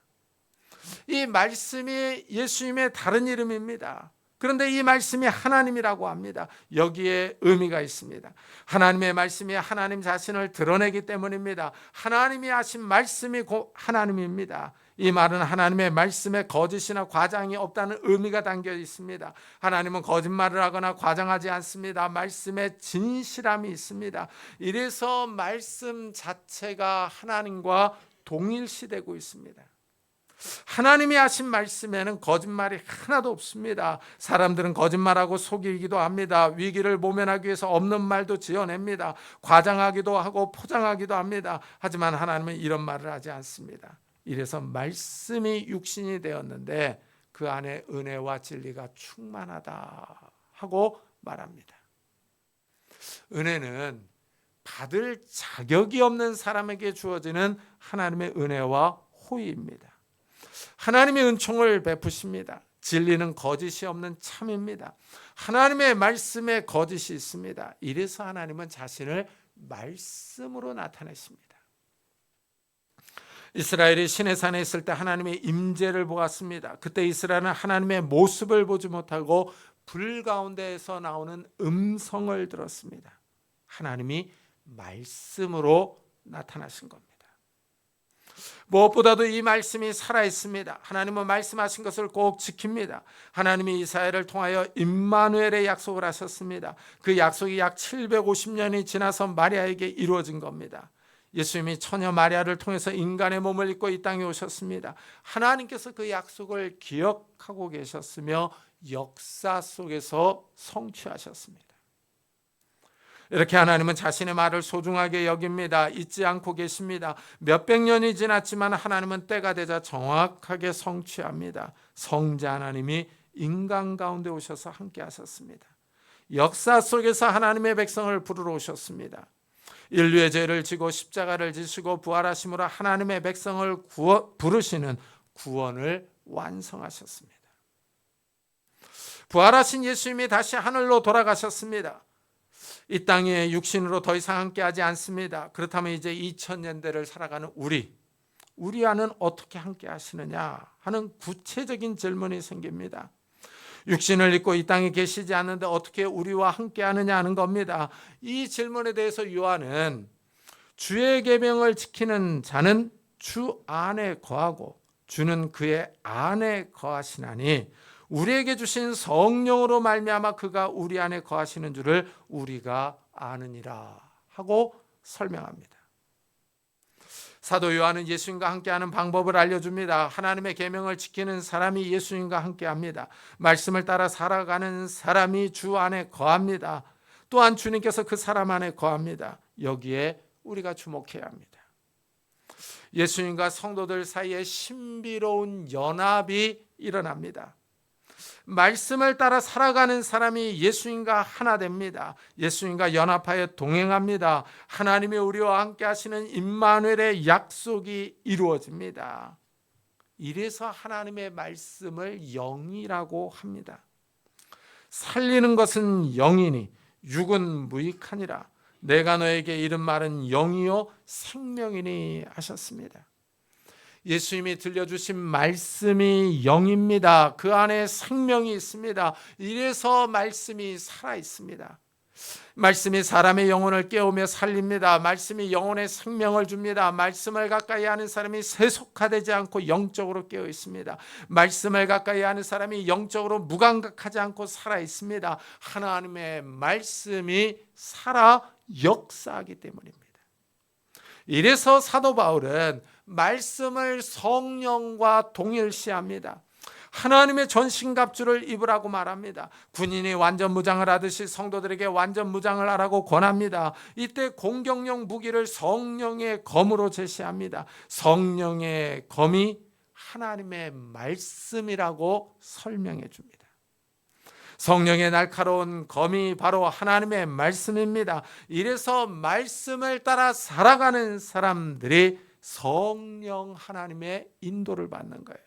이 말씀이 예수님의 다른 이름입니다. 그런데 이 말씀이 하나님이라고 합니다. 여기에 의미가 있습니다. 하나님의 말씀이 하나님 자신을 드러내기 때문입니다. 하나님이 하신 말씀이 곧 하나님입니다. 이 말은 하나님의 말씀에 거짓이나 과장이 없다는 의미가 담겨 있습니다. 하나님은 거짓말을 하거나 과장하지 않습니다. 말씀에 진실함이 있습니다. 이래서 말씀 자체가 하나님과 동일시되고 있습니다. 하나님이 하신 말씀에는 거짓말이 하나도 없습니다. 사람들은 거짓말하고 속이기도 합니다. 위기를 모면하기 위해서 없는 말도 지어냅니다. 과장하기도 하고 포장하기도 합니다. 하지만 하나님은 이런 말을 하지 않습니다. 이래서 말씀이 육신이 되었는데 그 안에 은혜와 진리가 충만하다 하고 말합니다. 은혜는 받을 자격이 없는 사람에게 주어지는 하나님의 은혜와 호의입니다. 하나님의 은총을 베푸십니다. 진리는 거짓이 없는 참입니다. 하나님의 말씀에 거짓이 있습니다. 이래서 하나님은 자신을 말씀으로 나타내십니다. 이스라엘이 시내산에 있을 때 하나님의 임재를 보았습니다. 그때 이스라엘은 하나님의 모습을 보지 못하고 불 가운데에서 나오는 음성을 들었습니다. 하나님이 말씀으로 나타나신 겁니다. 무엇보다도 이 말씀이 살아있습니다. 하나님은 말씀하신 것을 꼭 지킵니다. 하나님이 이사야를 통하여 임마누엘의 약속을 하셨습니다. 그 약속이 약 750년이 지나서 마리아에게 이루어진 겁니다. 예수님이 처녀 마리아를 통해서 인간의 몸을 입고 이 땅에 오셨습니다. 하나님께서 그 약속을 기억하고 계셨으며 역사 속에서 성취하셨습니다. 이렇게 하나님은 자신의 말을 소중하게 여깁니다. 잊지 않고 계십니다. 몇백 년이 지났지만 하나님은 때가 되자 정확하게 성취합니다. 성자 하나님이 인간 가운데 오셔서 함께 하셨습니다. 역사 속에서 하나님의 백성을 부르러 오셨습니다. 인류의 죄를 지고 십자가를 지시고 부활하심으로 하나님의 백성을 부르시는 구원을 완성하셨습니다. 부활하신 예수님이 다시 하늘로 돌아가셨습니다. 이 땅에 육신으로 더 이상 함께하지 않습니다. 그렇다면 이제 2000년대를 살아가는 우리와는 어떻게 함께 하시느냐 하는 구체적인 질문이 생깁니다. 육신을 입고 이 땅에 계시지 않는데 어떻게 우리와 함께 하느냐 하는 겁니다. 이 질문에 대해서 요한은 주의 계명을 지키는 자는 주 안에 거하고 주는 그의 안에 거하시나니 우리에게 주신 성령으로 말미암아 그가 우리 안에 거하시는 줄을 우리가 아느니라 하고 설명합니다. 사도 요한은 예수님과 함께하는 방법을 알려줍니다. 하나님의 계명을 지키는 사람이 예수님과 함께합니다. 말씀을 따라 살아가는 사람이 주 안에 거합니다. 또한 주님께서 그 사람 안에 거합니다. 여기에 우리가 주목해야 합니다. 예수님과 성도들 사이에 신비로운 연합이 일어납니다. 말씀을 따라 살아가는 사람이 예수님과 하나 됩니다. 예수님과 연합하여 동행합니다. 하나님이 우리와 함께 하시는 임마누엘의 약속이 이루어집니다. 이래서 하나님의 말씀을 영이라고 합니다. 살리는 것은 영이니 육은 무익하니라. 내가 너에게 이른 말은 영이요 생명이니 하셨습니다. 예수님이 들려주신 말씀이 영입니다. 그 안에 생명이 있습니다. 이래서 말씀이 살아 있습니다. 말씀이 사람의 영혼을 깨우며 살립니다. 말씀이 영혼의 생명을 줍니다. 말씀을 가까이 하는 사람이 세속화되지 않고 영적으로 깨어 있습니다. 말씀을 가까이 하는 사람이 영적으로 무감각하지 않고 살아 있습니다. 하나님의 말씀이 살아 역사하기 때문입니다. 이래서 사도 바울은 말씀을 성령과 동일시합니다. 하나님의 전신갑주를 입으라고 말합니다. 군인이 완전 무장을 하듯이 성도들에게 완전 무장을 하라고 권합니다. 이때 공격용 무기를 성령의 검으로 제시합니다. 성령의 검이 하나님의 말씀이라고 설명해 줍니다. 성령의 날카로운 검이 바로 하나님의 말씀입니다. 이래서 말씀을 따라 살아가는 사람들이 성령 하나님의 인도를 받는 거예요.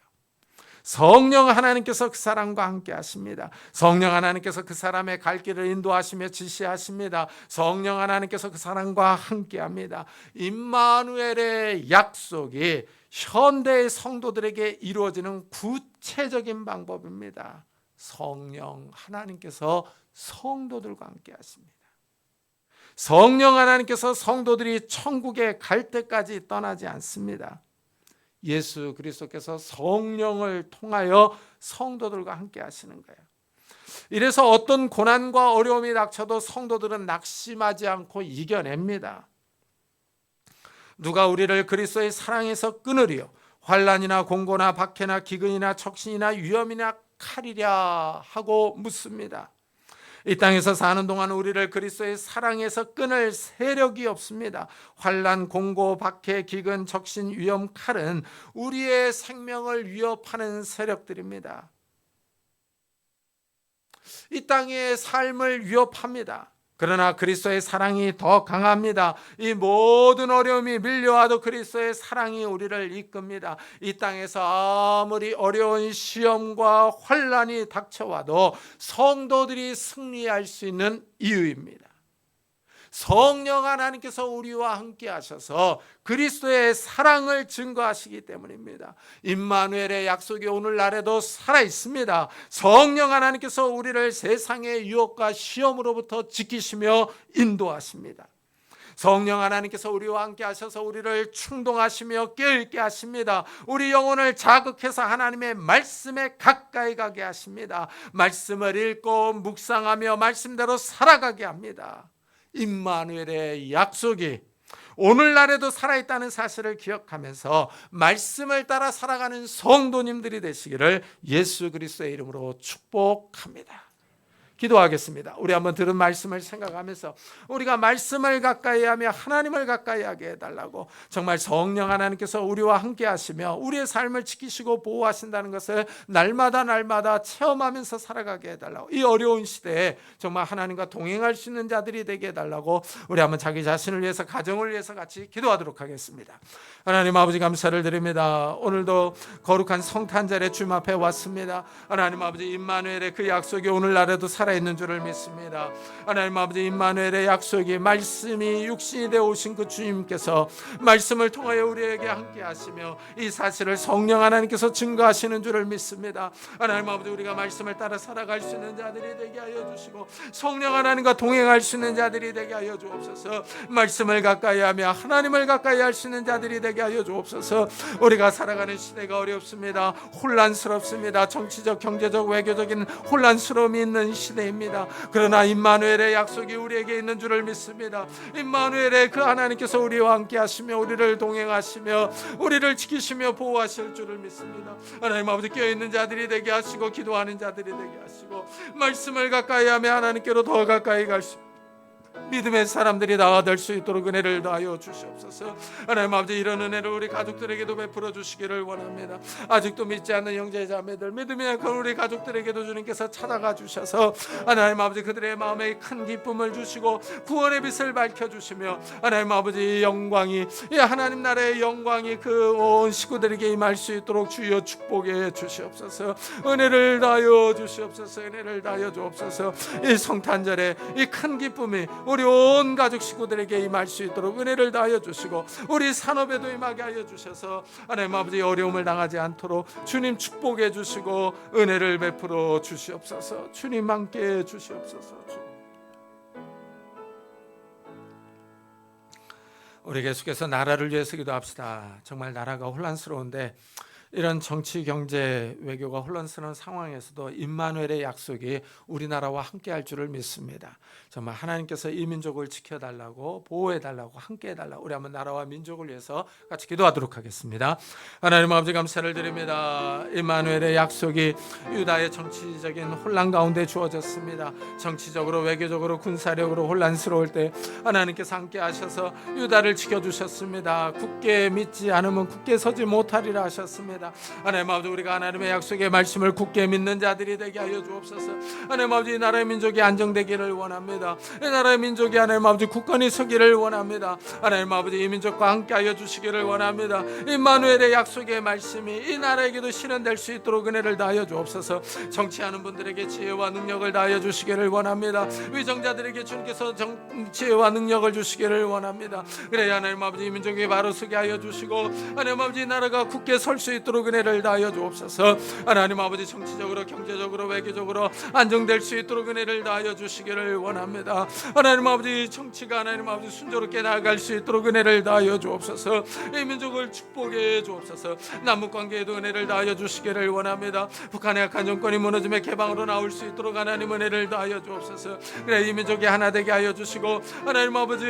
성령 하나님께서 그 사람과 함께 하십니다. 성령 하나님께서 그 사람의 갈 길을 인도하시며 지시하십니다. 성령 하나님께서 그 사람과 함께 합니다. 임마누엘의 약속이 현대의 성도들에게 이루어지는 구체적인 방법입니다. 성령 하나님께서 성도들과 함께 하십니다. 성령 하나님께서 성도들이 천국에 갈 때까지 떠나지 않습니다. 예수 그리스도께서 성령을 통하여 성도들과 함께 하시는 거예요. 이래서 어떤 고난과 어려움이 닥쳐도 성도들은 낙심하지 않고 이겨냅니다. 누가 우리를 그리스도의 사랑에서 끊으리요? 환난이나 공고나 박해나 기근이나 척신이나 위험이나 칼이랴 하고 묻습니다. 이 땅에서 사는 동안 우리를 그리스도의 사랑에서 끊을 세력이 없습니다. 환난, 공고, 박해, 기근, 적신, 위험, 칼은 우리의 생명을 위협하는 세력들입니다. 이 땅의 삶을 위협합니다. 그러나 그리스도의 사랑이 더 강합니다. 이 모든 어려움이 밀려와도 그리스도의 사랑이 우리를 이끕니다. 이 땅에서 아무리 어려운 시험과 환난이 닥쳐와도 성도들이 승리할 수 있는 이유입니다. 성령 하나님께서 우리와 함께 하셔서 그리스도의 사랑을 증거하시기 때문입니다. 임마누엘의 약속이 오늘날에도 살아 있습니다. 성령 하나님께서 우리를 세상의 유혹과 시험으로부터 지키시며 인도하십니다. 성령 하나님께서 우리와 함께 하셔서 우리를 충동하시며 깨어있게 하십니다. 우리 영혼을 자극해서 하나님의 말씀에 가까이 가게 하십니다. 말씀을 읽고 묵상하며 말씀대로 살아가게 합니다. 임마누엘의 약속이 오늘날에도 살아있다는 사실을 기억하면서 말씀을 따라 살아가는 성도님들이 되시기를 예수 그리스도의 이름으로 축복합니다. 기도하겠습니다. 우리 한번 들은 말씀을 생각하면서 우리가 말씀을 가까이 하며 하나님을 가까이 하게 해달라고, 정말 성령 하나님께서 우리와 함께 하시며 우리의 삶을 지키시고 보호하신다는 것을 날마다 체험하면서 살아가게 해달라고, 이 어려운 시대에 정말 하나님과 동행할 수 있는 자들이 되게 해달라고 우리 한번 자기 자신을 위해서, 가정을 위해서 같이 기도하도록 하겠습니다. 하나님 아버지 감사를 드립니다. 오늘도 거룩한 성탄절에 주님 앞에 왔습니다. 하나님 아버지 임마누엘의 그 약속이 오늘날에도 살아 살아있는 줄을 믿습니다. 하나님 아버지, 임마누엘의 약속이 말씀이 육신이 되어 오신 그 주님께서 말씀을 통하여 우리에게 함께 하시며 이 사실을 성령 하나님께서 증거하시는 줄을 믿습니다. 하나님 아버지, 우리가 말씀을 따라 살아갈 수 있는 자들이 되게 하여 주시고 성령 하나님과 동행할 수 있는 자들이 되게 하여 주옵소서. 말씀을 가까이 하며 하나님을 가까이 할 수 있는 자들이 되게 하여 주옵소서. 우리가 살아가는 시대가 어렵습니다. 혼란스럽습니다. 정치적, 경제적, 외교적인 혼란스러움이 있는 시대입니다. 그러나 임마누엘의 약속이 우리에게 있는 줄을 믿습니다. 임마누엘의 그 하나님께서 우리와 함께 하시며 우리를 동행하시며 우리를 지키시며 보호하실 줄을 믿습니다. 하나님 아버지, 깨어있는 자들이 되게 하시고 기도하는 자들이 되게 하시고 말씀을 가까이 하며 하나님께로 더 가까이 갈 수 믿음의 사람들이 나아갈 수 있도록 은혜를 더하여 주시옵소서. 하나님 아버지, 이런 은혜를 우리 가족들에게도 베풀어 주시기를 원합니다. 아직도 믿지 않는 형제자매들, 믿음이 약한 우리 가족들에게도 주님께서 찾아가 주셔서 하나님 아버지, 그들의 마음에 큰 기쁨을 주시고 구원의 빛을 밝혀주시며 하나님 아버지, 영광이, 이 하나님 나라의 영광이 그 온 식구들에게 임할 수 있도록 주여 축복해 주시옵소서. 은혜를 더하여 주시옵소서. 은혜를 더하여 주옵소서. 이 성탄절에 이 큰 기쁨이 우리 온 가족 식구들에게 임할 수 있도록 은혜를 다하여 주시고 우리 산업에도 임하게 하여 주셔서 하나님 아버지, 어려움을 당하지 않도록 주님 축복해 주시고 은혜를 베풀어 주시옵소서. 주님 함께 주시옵소서. 우리 계속해서 나라를 위해서 기도합시다. 정말 나라가 혼란스러운데 이런 정치, 경제, 외교가 혼란스러운 상황에서도 임마누엘의 약속이 우리나라와 함께할 줄을 믿습니다. 정말 하나님께서 이 민족을 지켜달라고, 보호해달라고, 함께해달라고, 우리 한번 나라와 민족을 위해서 같이 기도하도록 하겠습니다. 하나님 아버지, 감사를 드립니다. 임마누엘의 약속이 유다의 정치적인 혼란 가운데 주어졌습니다. 정치적으로, 외교적으로, 군사력으로 혼란스러울 때 하나님께서 함께하셔서 유다를 지켜주셨습니다. 굳게 믿지 않으면 굳게 서지 못하리라 하셨습니다. 하나님 아버지, 우리가 하나님의 약속의 말씀을 굳게 믿는 자들이 되게 하여 주옵소서. 하나님 아버지, 이 나라의 민족이 안정되기를 원합니다. 이 나라의 민족이 하나님 아버지 굳건히 서기를 원합니다. 하나님 아버지, 이 민족과 함께 하여 주시기를 원합니다. 임마누엘의 약속의 말씀이 이 나라에게도 실현될 수 있도록 은혜를 다하여 주옵소서. 정치하는 분들에게 지혜와 능력을 다하여 주시기를 원합니다. 위정자들에게 주님께서 지혜와 능력을 주시기를 원합니다. 그래야 하나님 아버지, 이 민족이 바로 서게 하여 주시고 하나님 아버지, 이 나라가 굳게 설 수 있도록 은혜를 다하여 주옵소서. 하나님 아버지, 정치적으로, 경제적으로, 외교적으로 안정될 수 있도록 은혜를 다하여 주시기를 원합니다. 하나님 아버지, 정치가 하나님 아버지 순조롭게 나아갈 수 있도록 은혜를 다하여 주옵소서. 이 민족을 축복해 주옵소서. 남북관계에도 은혜를 다하여 주시기를 원합니다. 북한의 약한 정권이 무너짐의 개방으로 나올 수 있도록 하나님 은혜를 다하여 주옵소서. 그래, 이 민족이 하나 되게 하여 주시고 하나님 아버지,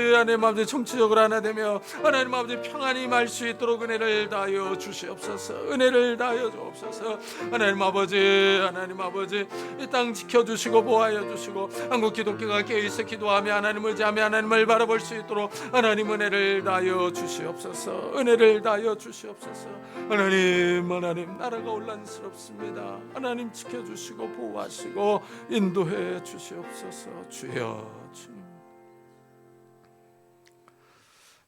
정치적으로 하나 되며 하나님 아버지, 평안이 임할 수 있도록 은혜를 다하여 주시옵소서. 은혜를 다하여 주옵소서. 하나님 아버지, 이 땅 지켜주시고 보호하여 주시고 한국 기독교가 깨어있어 기도하며 하나님을 의지하며 하나님을 바라볼 수 있도록 하나님 은혜를 다하여 주시옵소서. 은혜를 다하여 주시옵소서. 하나님, 나라가 혼란스럽습니다. 하나님 지켜주시고 보호하시고 인도해 주시옵소서. 주여,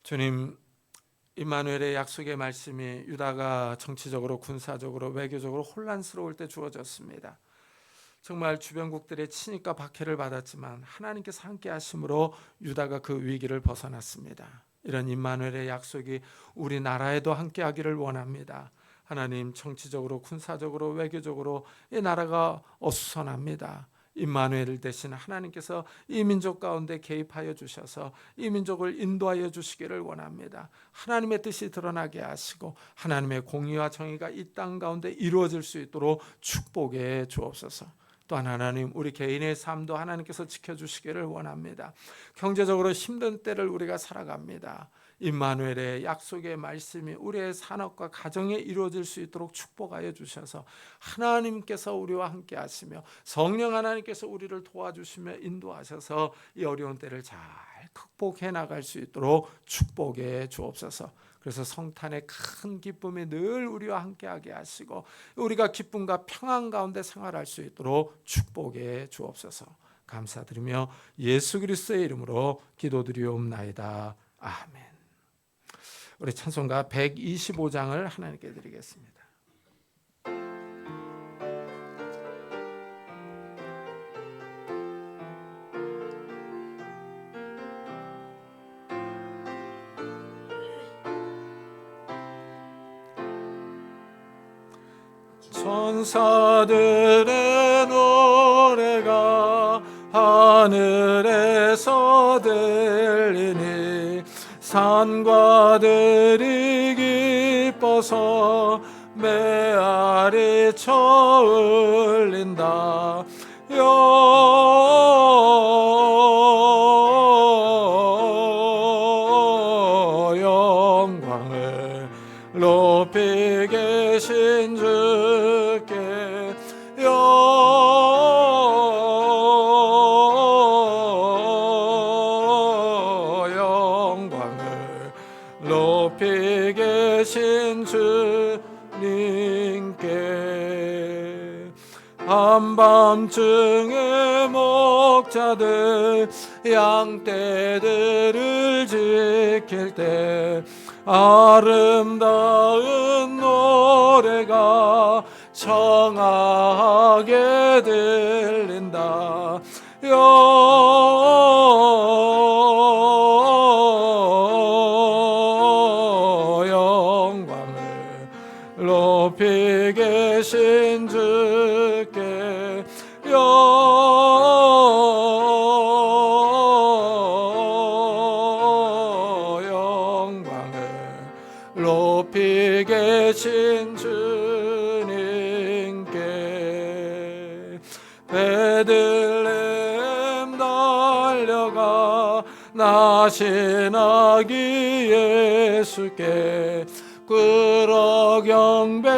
주님, 임마누엘의 약속의 말씀이 유다가 정치적으로, 군사적으로, 외교적으로 혼란스러울 때 주어졌습니다. 정말 주변국들의 침입과 박해를 받았지만 하나님께서 함께 하심으로 유다가 그 위기를 벗어났습니다. 이런 임마누엘의 약속이 우리나라에도 함께 하기를 원합니다. 하나님, 정치적으로, 군사적으로, 외교적으로 이 나라가 어수선합니다. 임마누엘 대신 하나님께서 이 민족 가운데 개입하여 주셔서 이 민족을 인도하여 주시기를 원합니다. 하나님의 뜻이 드러나게 하시고 하나님의 공의와 정의가 이 땅 가운데 이루어질 수 있도록 축복해 주옵소서. 또한 하나님, 우리 개인의 삶도 하나님께서 지켜주시기를 원합니다. 경제적으로 힘든 때를 우리가 살아갑니다. 임마누엘의 약속의 말씀이 우리의 산업과 가정에 이루어질 수 있도록 축복하여 주셔서 하나님께서 우리와 함께 하시며 성령 하나님께서 우리를 도와주시며 인도하셔서 이 어려운 때를 잘 극복해 나갈 수 있도록 축복해 주옵소서. 그래서 성탄의 큰 기쁨이 늘 우리와 함께하게 하시고 우리가 기쁨과 평안 가운데 생활할 수 있도록 축복해 주옵소서. 감사드리며 예수 그리스도의 이름으로 기도드리옵나이다. 아멘. 우리 찬송가 125장을 하나님께 드리겠습니다. 천사들의 노래가 하늘에서 들리니 산과들이 기뻐서 메아리 쳐울린다. 영광을 높이 계신 주께 영광을 높이 계신 주님께. 한밤중에 목자들 양떼들을 지킬 때 아름다운 노래가 청하게 들린다. 영광을 높이 계신 주께 영광을 높이 계신 주님께. 베들레헴 달려가 나신 아기 예수께 꿇어 경배합시다.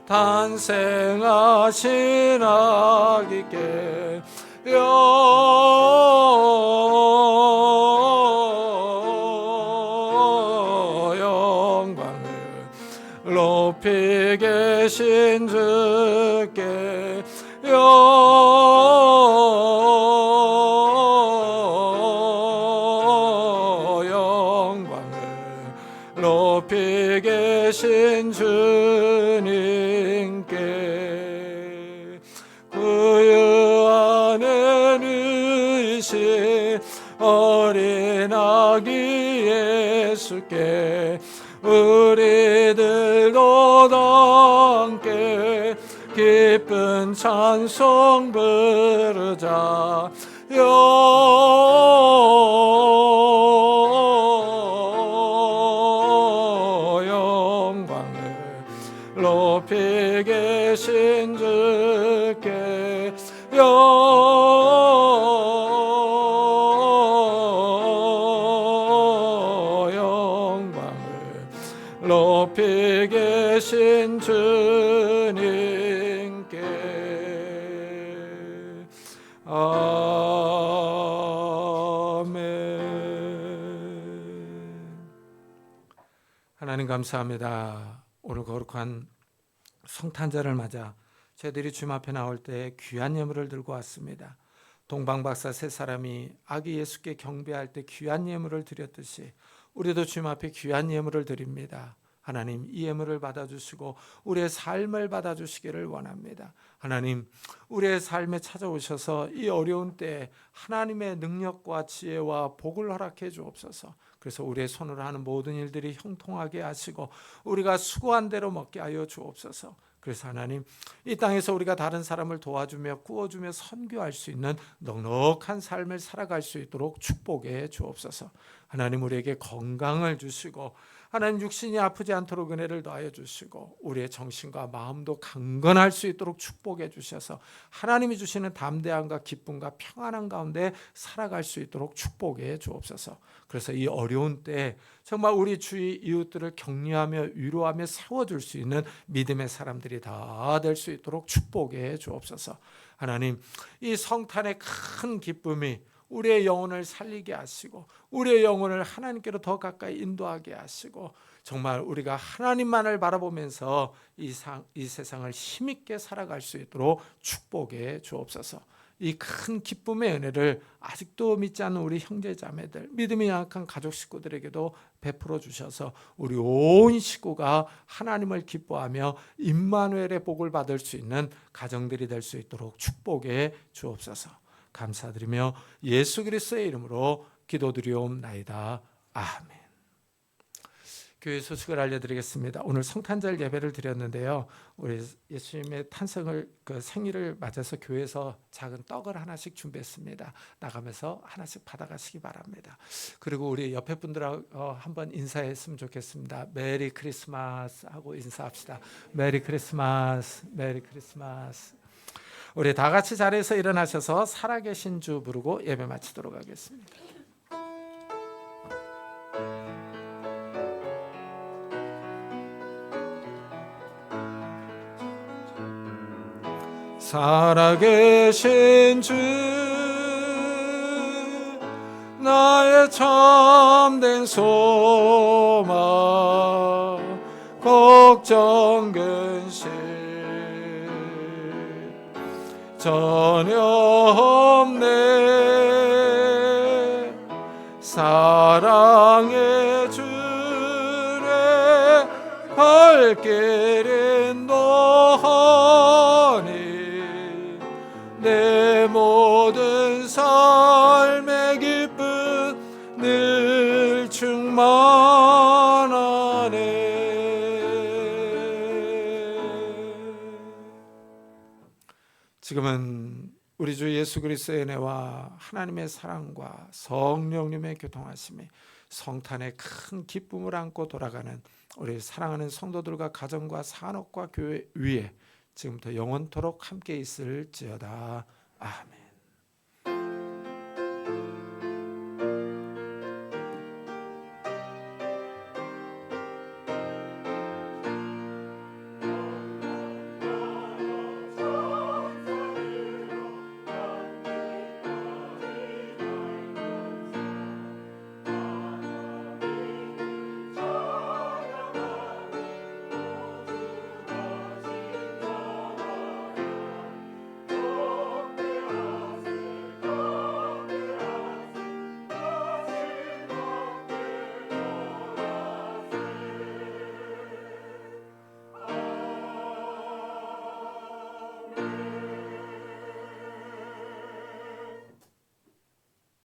탄생하신 아기께 영광을 높이 계신 주께 영광을 높이 계신 주님께. 구유 안에 누이신 어린 아기 예수께 우리들도 함께 기쁜 찬송 부르자. 영광을 높이 계신 주께 영광을 높이 계신 주님께. 아멘. 하나님 감사합니다. 오늘 거룩한 성탄절을 맞아 저희들이 주님 앞에 나올 때 귀한 예물을 들고 왔습니다. 동방박사 세 사람이 아기 예수께 경배할 때 귀한 예물을 드렸듯이 우리도 주님 앞에 귀한 예물을 드립니다. 하나님, 이 예물을 받아주시고 우리의 삶을 받아주시기를 원합니다. 하나님, 우리의 삶에 찾아오셔서 이 어려운 때에 하나님의 능력과 지혜와 복을 허락해 주옵소서. 그래서 우리의 손으로 하는 모든 일들이 형통하게 하시고 우리가 수고한 대로 먹게 하여 주옵소서. 그래서 하나님, 이 땅에서 우리가 다른 사람을 도와주며 구워주며 선교할 수 있는 넉넉한 삶을 살아갈 수 있도록 축복해 주옵소서. 하나님, 우리에게 건강을 주시고 하나님, 육신이 아프지 않도록 은혜를 더하여 주시고 우리의 정신과 마음도 강건할 수 있도록 축복해 주셔서 하나님이 주시는 담대함과 기쁨과 평안한 가운데 살아갈 수 있도록 축복해 주옵소서. 그래서 이 어려운 때에 정말 우리 주위 이웃들을 격려하며 위로하며 세워줄 수 있는 믿음의 사람들이 다 될 수 있도록 축복해 주옵소서. 하나님, 이 성탄의 큰 기쁨이 우리의 영혼을 살리게 하시고 우리의 영혼을 하나님께로 더 가까이 인도하게 하시고 정말 우리가 하나님만을 바라보면서 이 세상을 힘있게 살아갈 수 있도록 축복해 주옵소서. 이 큰 기쁨의 은혜를 아직도 믿지 않는 우리 형제자매들, 믿음이 약한 가족 식구들에게도 베풀어 주셔서 우리 온 식구가 하나님을 기뻐하며 임마누엘의 복을 받을 수 있는 가정들이 될 수 있도록 축복해 주옵소서. 감사드리며 예수 그리스도의 이름으로 기도드리옵나이다. 아멘. 교회 소식을 알려드리겠습니다. 오늘 성탄절 예배를 드렸는데요. 우리 예수님의 탄생을 생일을 맞아서 교회에서 작은 떡을 하나씩 준비했습니다. 나가면서 하나씩 받아가시기 바랍니다. 그리고 우리 옆에 분들하고 한번 인사했으면 좋겠습니다. 메리 크리스마스 하고 인사합시다. 메리 크리스마스, 메리 크리스마스. 우리 다 같이 자리에서 일어나셔서 살아계신 주 부르고 예배 마치도록 하겠습니다. 살아계신 주 나의 참된 소망 걱정 근심 전혀 없네 사랑의 주의 발길은 너하니 내 모든 삶의 기쁨 늘 충만하네. 지금은 우리 주 예수 그리스도의 은혜와 하나님의 사랑과 성령님의 교통하심이 성탄의 큰 기쁨을 안고 돌아가는 우리 사랑하는 성도들과 가정과 산업과 교회 위에 지금부터 영원토록 함께 있을지어다. 아멘.